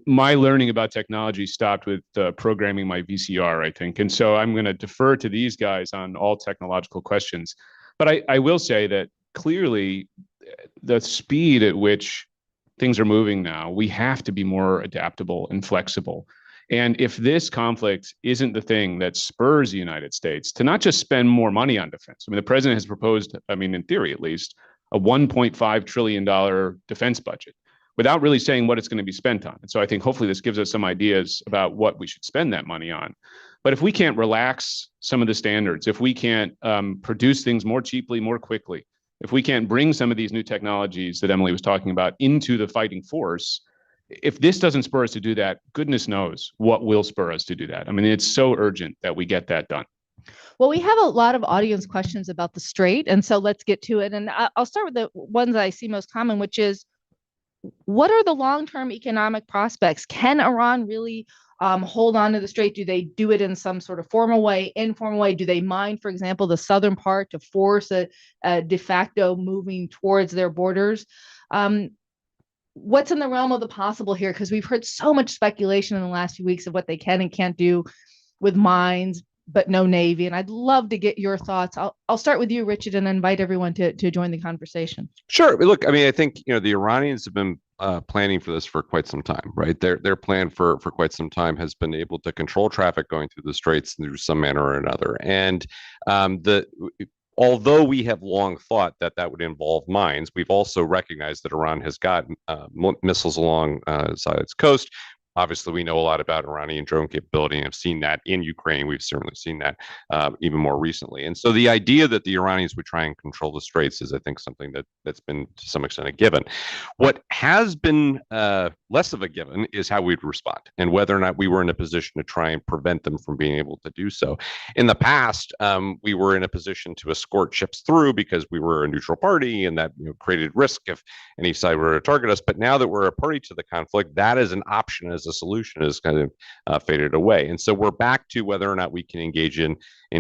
my learning about technology stopped with programming my VCR, I think. And so I'm going to defer to these guys on all technological questions. But I will say that clearly the speed at which things are moving now, we have to be more adaptable and flexible. And if this conflict isn't the thing that spurs the United States to not just spend more money on defense, I mean, the president has proposed, in theory at least, a $1.5 trillion defense budget without really saying what it's going to be spent on. And so I think hopefully this gives us some ideas about what we should spend that money on. But if we can't relax some of the standards, if we can't produce things more cheaply, more quickly, if we can't bring some of these new technologies that Emily was talking about into the fighting force, if this doesn't spur us to do that, goodness knows what will spur us to do that. I mean, it's so urgent that we get that done.
Well, we have a lot of audience questions about the Strait, and so let's get to it. And I'll start with the ones that I see most common, which is, what are the long-term economic prospects? Can Iran really hold on to the Strait? Do they do it in some sort of formal way, informal way? Do they mine, for example, the southern part to force a de facto moving towards their borders? What's in the realm of the possible here? Because we've heard so much speculation in the last few weeks of what they can and can't do with mines, but no Navy. And I'd love to get your thoughts. I'll start with you, Richard, and invite everyone to join the conversation.
Sure. Look, I think, the Iranians have been planning for this for quite some time, right? Their plan for quite some time has been able to control traffic going through the straits through some manner or another. And although we have long thought that would involve mines, we've also recognized that Iran has got missiles along its coast. Obviously, we know a lot about Iranian drone capability and have seen that in Ukraine. We've certainly seen that even more recently. And so the idea that the Iranians would try and control the straits is, I think, something that's been to some extent a given. What has been less of a given is how we'd respond and whether or not we were in a position to try and prevent them from being able to do so. In the past, we were in a position to escort ships through because we were a neutral party, and that created risk if any side were to target us. But now that we're a party to the conflict, that is an option as a solution is kind of faded away. And so we're back to whether or not we can engage in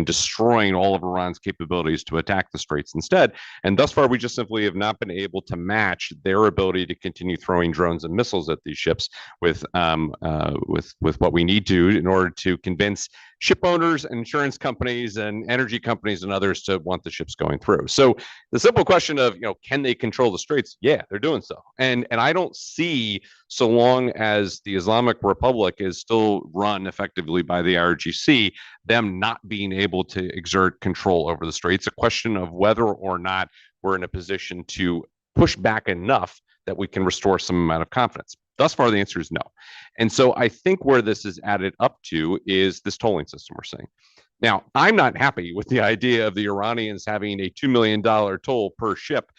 destroying all of Iran's capabilities to attack the straits instead. And thus far, we just simply have not been able to match their ability to continue throwing drones and missiles at these ships with what we need to in order to convince ship owners and insurance companies and energy companies and others to want the ships going through. So the simple question of, can they control the straits? Yeah, they're doing so. And I don't see, so long as the Islamic Republic is still run effectively by the IRGC, them not being able to exert control over the straits. A question of whether or not we're in a position to push back enough that we can restore some amount of confidence. Thus far, the answer is no. And so I think where this is added up to is this tolling system we're seeing. Now, I'm not happy with the idea of the Iranians having a $2 million toll per ship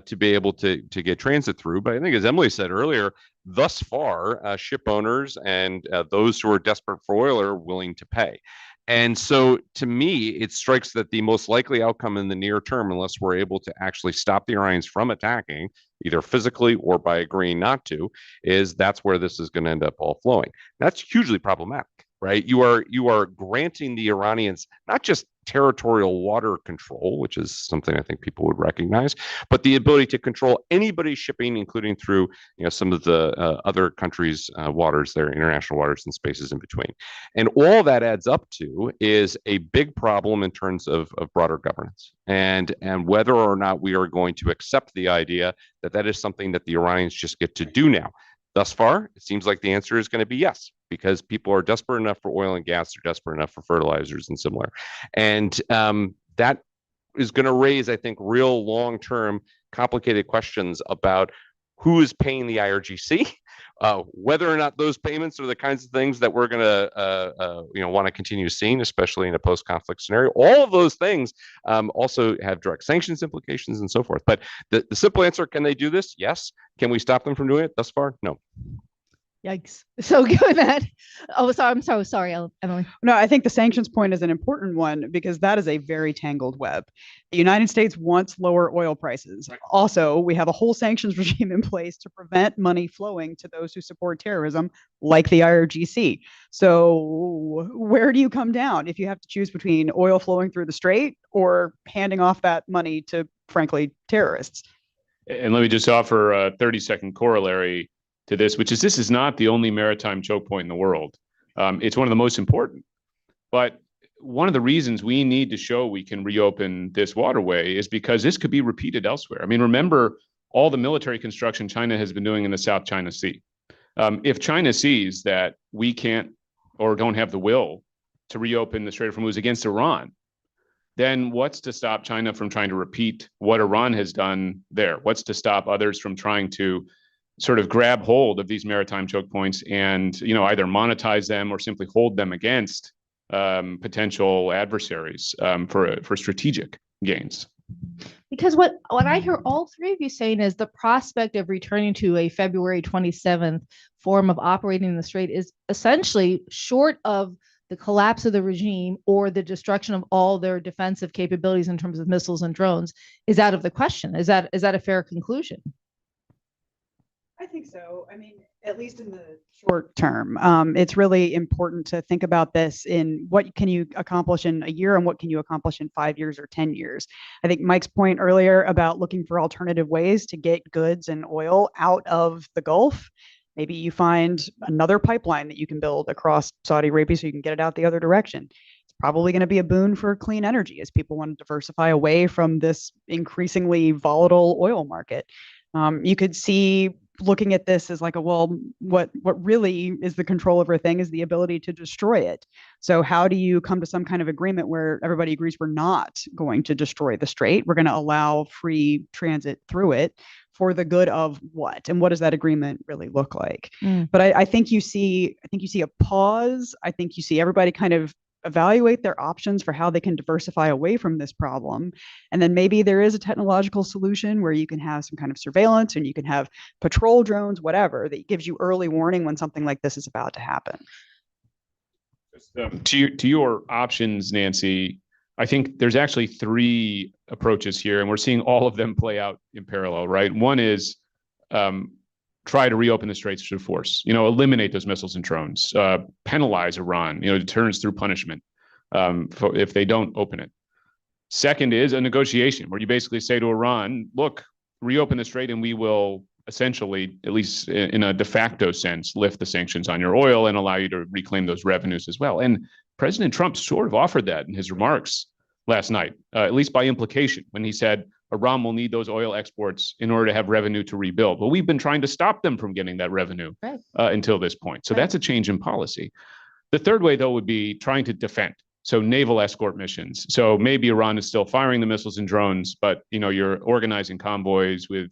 to be able to get transit through. But I think, as Emily said earlier, thus far, ship owners and those who are desperate for oil are willing to pay. And so to me, it strikes that the most likely outcome in the near term, unless we're able to actually stop the Iranians from attacking, either physically or by agreeing not to, is that's where this is going to end up all flowing. That's hugely problematic, right? You are granting the Iranians not just territorial water control, which is something I think people would recognize, but the ability to control anybody's shipping, including through some of the other countries' waters, their international waters and spaces in between. And all that adds up to is a big problem in terms of broader governance and whether or not we are going to accept the idea that is something that the Iranians just get to do now. Thus far, it seems like the answer is going to be yes, because people are desperate enough for oil and gas, they're desperate enough for fertilizers and similar. And that is going to raise, I think, real long-term complicated questions about who is paying the IRGC, whether or not those payments are the kinds of things that we're going to want to continue seeing, especially in a post-conflict scenario. All of those things also have direct sanctions implications and so forth. But the simple answer, can they do this? Yes. Can we stop them from doing it? Thus far, no.
Yikes. So given that, I'm so sorry, Emily.
No, I think the sanctions point is an important one because that is a very tangled web. The United States wants lower oil prices. Right. Also, we have a whole sanctions regime in place to prevent money flowing to those who support terrorism, like the IRGC. So where do you come down if you have to choose between oil flowing through the strait or handing off that money to, frankly, terrorists?
And let me just offer a 30-second corollary to this, which is this is not the only maritime choke point in the world. It's one of the most important. But one of the reasons we need to show we can reopen this waterway is because this could be repeated elsewhere. I mean, remember all the military construction China has been doing in the South China Sea. If China sees that we can't or don't have the will to reopen the Strait of Hormuz against Iran, then what's to stop China from trying to repeat what Iran has done there? What's to stop others from trying to sort of grab hold of these maritime choke points and either monetize them or simply hold them against potential adversaries for strategic gains?
Because what I hear all three of you saying is the prospect of returning to a February 27th form of operating in the Strait is essentially, short of the collapse of the regime or the destruction of all their defensive capabilities in terms of missiles and drones, is out of the question. Is that a fair conclusion?
I think so. I mean, at least in the short term, it's really important to think about this in what can you accomplish in a year and what can you accomplish in 5 years or 10 years. I think Mike's point earlier about looking for alternative ways to get goods and oil out of the Gulf. Maybe you find another pipeline that you can build across Saudi Arabia so you can get it out the other direction. It's probably going to be a boon for clean energy as people want to diversify away from this increasingly volatile oil market. You could see looking at this as like what really is the control over a thing is the ability to destroy it. So how do you come to some kind of agreement where everybody agrees we're not going to destroy the strait? We're going to allow free transit through it for the good of what? And what does that agreement really look like? But I think you see a pause. I think you see everybody kind of evaluate their options for how they can diversify away from this problem. And then maybe there is a technological solution where you can have some kind of surveillance and you can have patrol drones, whatever, that gives you early warning when something like this is about to happen.
To your options, Nancy, I think there's actually three approaches here, and we're seeing all of them play out in parallel, right? One is try to reopen the straits through force, eliminate those missiles and drones, penalize Iran, deterrence through punishment if they don't open it. Second is a negotiation where you basically say to Iran, look, reopen the strait and we will essentially, at least in a de facto sense, lift the sanctions on your oil and allow you to reclaim those revenues as well. And President Trump sort of offered that in his remarks last night, at least by implication, when he said Iran will need those oil exports in order to have revenue to rebuild. Well, we've been trying to stop them from getting that revenue until this point. So that's a change in policy. The third way, though, would be trying to defend. So naval escort missions. So maybe Iran is still firing the missiles and drones, but you're organizing convoys with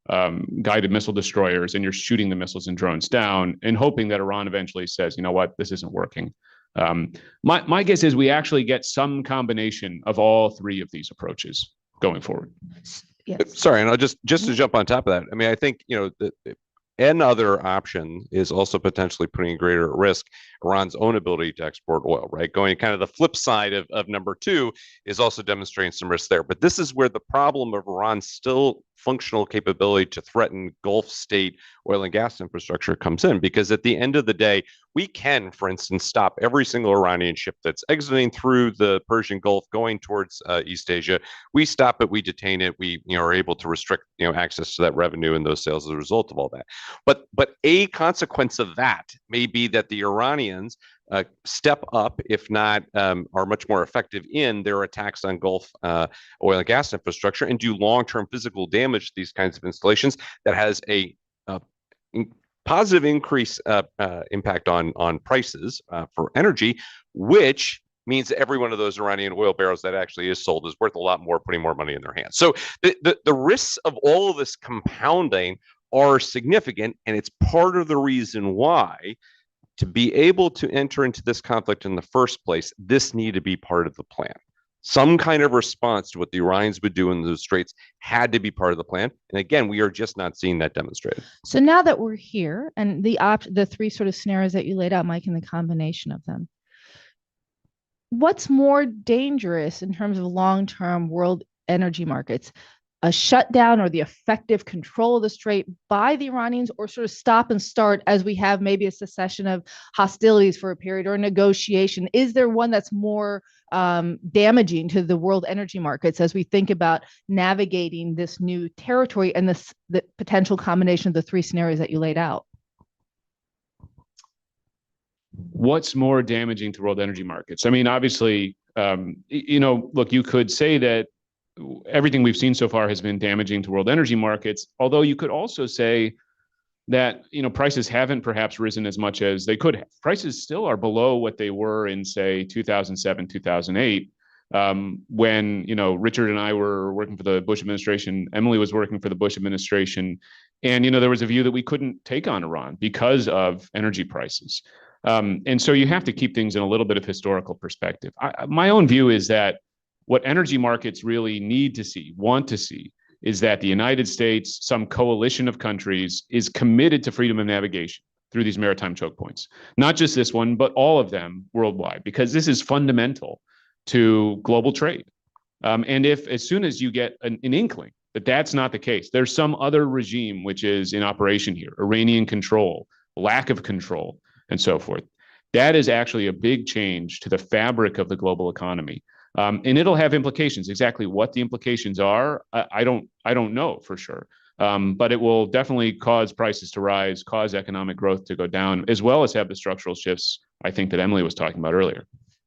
guided missile destroyers and you're shooting the missiles and drones down and hoping that Iran eventually says, you know what, this isn't working. My guess is we actually get some combination of all three of these approaches going forward.
Yes.
Sorry, and I'll just to jump on top of that. I mean, I think another option is also potentially putting greater at risk Iran's own ability to export oil, right? Going kind of the flip side of number two is also demonstrating some risk there. But this is where the problem of Iran's still functional capability to threaten Gulf state oil and gas infrastructure comes in, because at the end of the day, we can, for instance, stop every single Iranian ship that's exiting through the Persian Gulf going towards East Asia. We stop it, we detain it, we are able to restrict access to that revenue and those sales as a result of all that. But a consequence of that may be that the Iranians step up, if not are much more effective in their attacks on Gulf oil and gas infrastructure and do long-term physical damage to these kinds of installations that has a positive increase impact on prices for energy, which means that every one of those Iranian oil barrels that actually is sold is worth a lot more, putting more money in their hands. So the risks of all of this compounding are significant, and it's part of the reason why, to be able to enter into this conflict in the first place, this needed to be part of the plan. Some kind of response to what the Iranians would do in those straits had to be part of the plan. And again, we are just not seeing that demonstrated.
So now that we're here, and the three sort of scenarios that you laid out, Mike, and the combination of them, what's more dangerous in terms of long-term world energy markets? A shutdown or the effective control of the strait by the Iranians, or sort of stop and start as we have maybe a cessation of hostilities for a period or a negotiation? Is there one that's more damaging to the world energy markets as we think about navigating this new territory and the potential combination of the three scenarios that you laid out?
What's more damaging to world energy markets? I mean, obviously, look, you could say that everything we've seen so far has been damaging to world energy markets, although you could also say that prices haven't perhaps risen as much as they could have. Prices still are below what they were in, say, 2007, 2008, when Richard and I were working for the Bush administration. Emily was working for the Bush administration, and there was a view that we couldn't take on Iran because of energy prices. And so you have to keep things in a little bit of historical perspective. My own view is that what energy markets really want to see, is that the United States, some coalition of countries, is committed to freedom of navigation through these maritime choke points. Not just this one, but all of them worldwide, because this is fundamental to global trade. And if, as soon as you get an inkling that that's not the case, there's some other regime which is in operation here, Iranian control, lack of control, and so forth, that is actually a big change to the fabric of the global economy. And it'll have implications. Exactly what the implications are, I don't know for sure. But it will definitely cause prices to rise, cause economic growth to go down, as well as have the structural shifts, I think, that Emily was talking about earlier.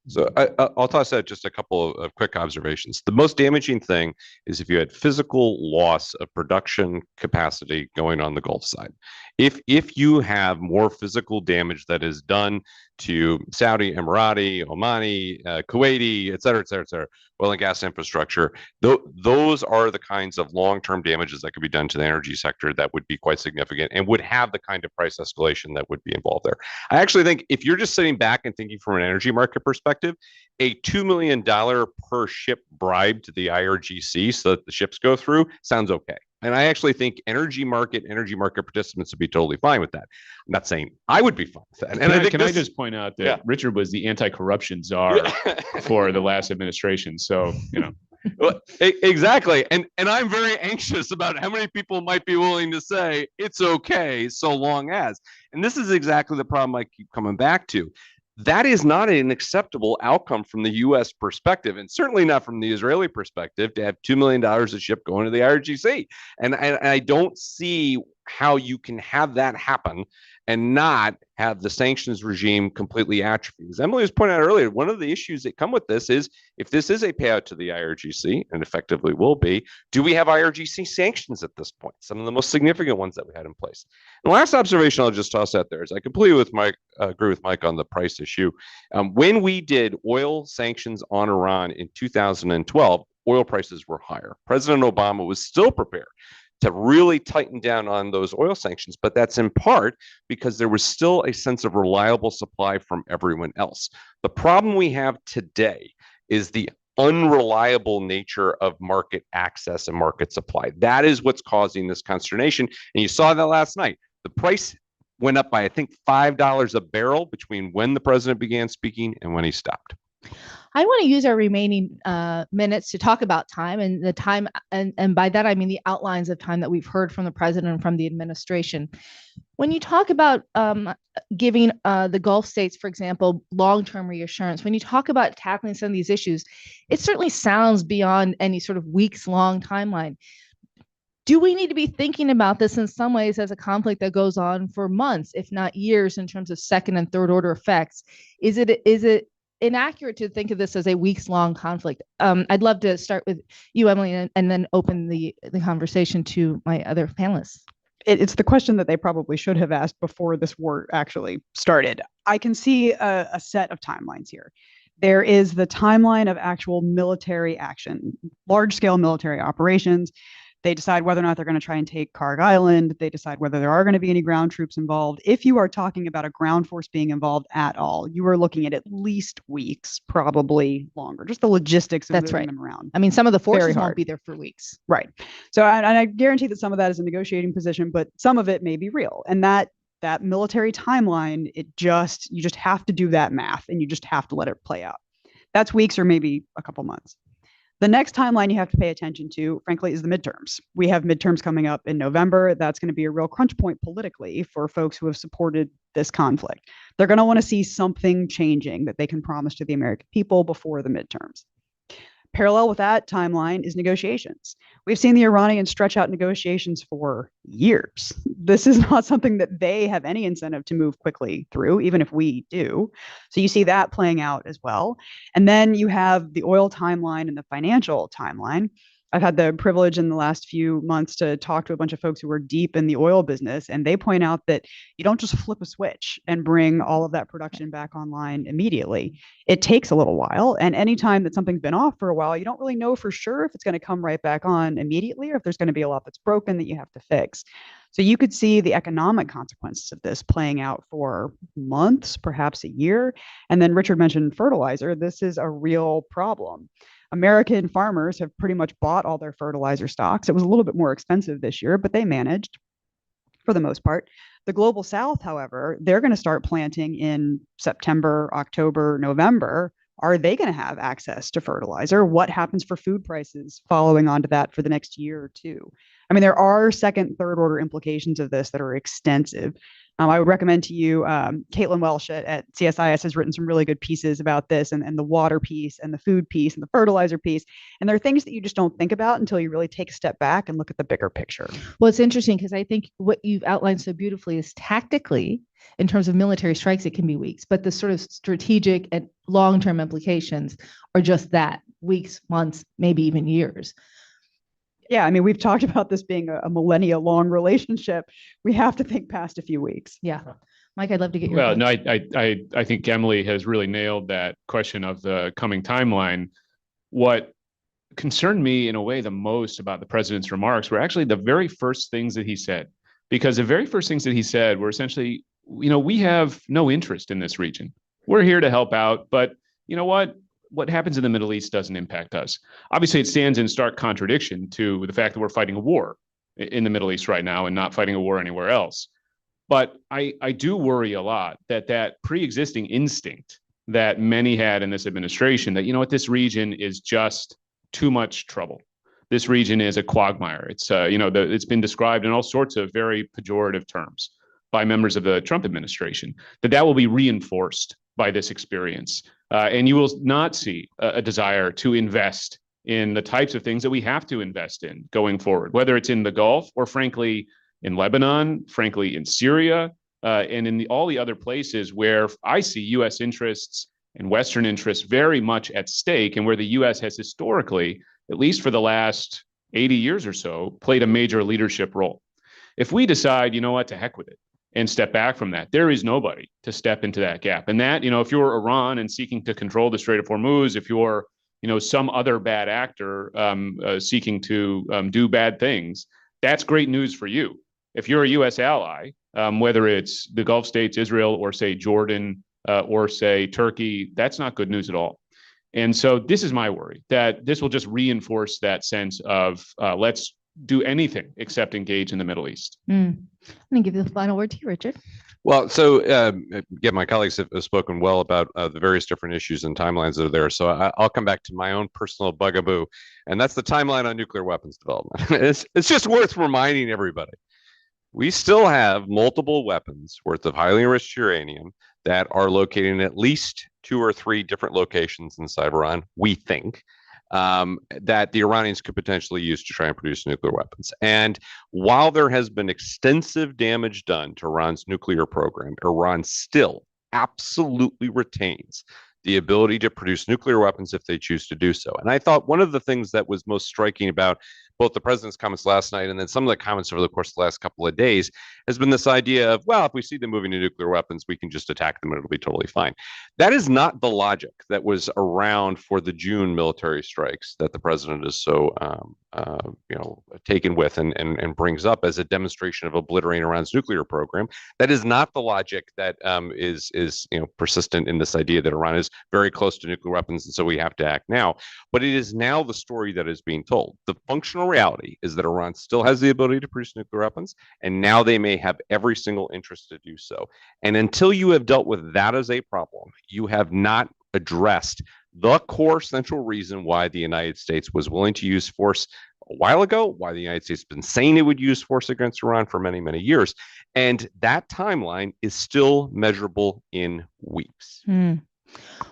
So I'll toss out just a couple of quick observations. The most damaging thing is if you had physical loss of production capacity going on the Gulf side. If you have more physical damage that is done to Saudi, Emirati, Omani, Kuwaiti, et cetera, oil and gas infrastructure, those are the kinds of long-term damages that could be done to the energy sector that would be quite significant and would have the kind of price escalation that would be involved there. I actually think if you're just sitting back and thinking from an energy market perspective, a $2 million per ship bribe to the IRGC so that the ships go through sounds okay. And I actually think energy market participants would be totally fine with that. I'm not saying I would be fine with that. And
I just point out that Richard was the anti-corruption czar for the last administration. So,
Well, exactly. And I'm very anxious about how many people might be willing to say it's okay so long as. And this is exactly the problem I keep coming back to. That is not an acceptable outcome from the U.S. perspective, and certainly not from the Israeli perspective, to have $2 million a ship going to the IRGC. And I don't see how you can have that happen and not have the sanctions regime completely atrophy. As Emily was pointing out earlier, one of the issues that come with this is, if this is a payout to the IRGC, and effectively will be, do we have IRGC sanctions at this point? Some of the most significant ones that we had in place. And the last observation I'll just toss out there is I completely agree with Mike on the price issue. When we did oil sanctions on Iran in 2012, oil prices were higher. President Obama was still prepared to really tighten down on those oil sanctions, but that's in part because there was still a sense of reliable supply from everyone else. The problem we have today is the unreliable nature of market access and market supply. That is what's causing this consternation. And you saw that last night. The price went up by, I think, $5 a barrel between when the president began speaking and when he stopped.
I want to use our remaining minutes to talk about time, and the time, and by that I mean the outlines of time that we've heard from the president and from the administration. When you talk about giving the Gulf states, for example, long-term reassurance, when you talk about tackling some of these issues, it certainly sounds beyond any sort of weeks-long timeline. Do we need to be thinking about this in some ways as a conflict that goes on for months, if not years, in terms of second and third order effects? Is it inaccurate to think of this as a weeks-long conflict? I'd love to start with you, Emily, and then open the conversation to my other panelists.
It's the question that they probably should have asked before this war actually started. I can see a set of timelines here. There is the timeline of actual military action, large-scale military operations. They decide whether or not they're going to try and take Karg Island. They decide whether there are going to be any ground troops involved. If you are talking about a ground force being involved at all, you are looking at least weeks, probably longer. Just the logistics of moving them around.
I mean, some of the forces won't be there for weeks.
Right. So, and I guarantee that some of that is a negotiating position, but some of it may be real. And that military timeline, you just have to do that math, and you just have to let it play out. That's weeks or maybe a couple months. The next timeline you have to pay attention to, frankly, is the midterms. We have midterms coming up in November. That's going to be a real crunch point politically for folks who have supported this conflict. They're going to want to see something changing that they can promise to the American people before the midterms. Parallel with that timeline is negotiations. We've seen the Iranians stretch out negotiations for years. This is not something that they have any incentive to move quickly through, even if we do. So you see that playing out as well. And then you have the oil timeline and the financial timeline. I've had the privilege in the last few months to talk to a bunch of folks who are deep in the oil business, and they point out that you don't just flip a switch and bring all of that production back online immediately. It takes a little while, and anytime that something's been off for a while, you don't really know for sure if it's going to come right back on immediately or if there's going to be a lot that's broken that you have to fix. So you could see the economic consequences of this playing out for months, perhaps a year. And then Richard mentioned fertilizer. This is a real problem. American farmers have pretty much bought all their fertilizer stocks. It was a little bit more expensive this year, but they managed for the most part. The global south, however, they're going to start planting in September, October, November. Are they going to have access to fertilizer? What happens for food prices following on to that for the next year or two? I mean, there are second, third order implications of this that are extensive. I would recommend to you, Caitlin Welsh at CSIS has written some really good pieces about this and the water piece and the food piece and the fertilizer piece. And there are things that you just don't think about until you really take a step back and look at the bigger picture.
Well, it's interesting because I think what you've outlined so beautifully is tactically, in terms of military strikes, it can be weeks, but the sort of strategic and long-term implications are just that, weeks, months, maybe even years.
Yeah, I mean, we've talked about this being a millennia-long relationship. We have to think past a few weeks.
Yeah. Mike, I'd love to get your
Well, no, I think Emily has really nailed that question of the coming timeline. What concerned me in a way the most about the president's remarks were actually the very first things that he said, because the very first things that he said were essentially, we have no interest in this region. We're here to help out, but you know what happens in the Middle East doesn't impact us. Obviously, it stands in stark contradiction to the fact that we're fighting a war in the Middle East right now and not fighting a war anywhere else. But I do worry a lot that pre-existing instinct that many had in this administration, that, this region is just too much trouble. This region is a quagmire. It's, it's been described in all sorts of very pejorative terms by members of the Trump administration, that will be reinforced by this experience. And you will not see a desire to invest in the types of things that we have to invest in going forward, whether it's in the Gulf or, frankly, in Lebanon, frankly, in Syria, and in all the other places where I see U.S. interests and Western interests very much at stake, and where the U.S. has historically, at least for the last 80 years or so, played a major leadership role. If we decide, to heck with it, and step back from that, there is nobody to step into that gap. And that, if you're Iran and seeking to control the Strait of Hormuz, if you're, some other bad actor seeking to do bad things, that's great news for you. If you're a U.S. ally, whether it's the Gulf states, Israel, or say Jordan, or say Turkey, that's not good news at all. And so this is my worry, that this will just reinforce that sense of let's do anything except engage in the Middle East.
I'm going to give the final word to you, Richard.
Well, so my colleagues have spoken well about the various different issues and timelines that are there. So I'll come back to my own personal bugaboo, and that's the timeline on nuclear weapons development. It's just worth reminding everybody. We still have multiple weapons worth of highly enriched uranium that are located in at least 2 or 3 different locations inside Iran, we think, that the Iranians could potentially use to try and produce nuclear weapons. And while there has been extensive damage done to Iran's nuclear program, Iran still absolutely retains the ability to produce nuclear weapons if they choose to do so. And I thought one of the things that was most striking about both the president's comments last night and then some of the comments over the course of the last couple of days has been this idea of, well, if we see them moving to nuclear weapons, we can just attack them and it'll be totally fine. That is not the logic that was around for the June military strikes that the president is so taken with and brings up as a demonstration of obliterating Iran's nuclear program. That is not the logic that is persistent in this idea that Iran is very close to nuclear weapons and so we have to act now. But it is now the story that is being told. The functional reality is that Iran still has the ability to produce nuclear weapons, and now they may have every single interest to do so. And until you have dealt with that as a problem, you have not addressed the core central reason why the United States was willing to use force a while ago, why the United States has been saying it would use force against Iran for many, many years. And that timeline is still measurable in weeks.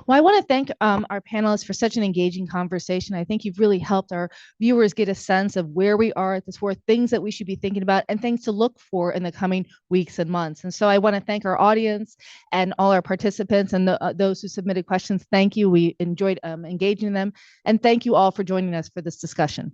Well, I want to thank our panelists for such an engaging conversation. I think you've really helped our viewers get a sense of where we are at this war, things that we should be thinking about, and things to look for in the coming weeks and months. And so I want to thank our audience and all our participants and those who submitted questions. Thank you. We enjoyed engaging them. And thank you all for joining us for this discussion.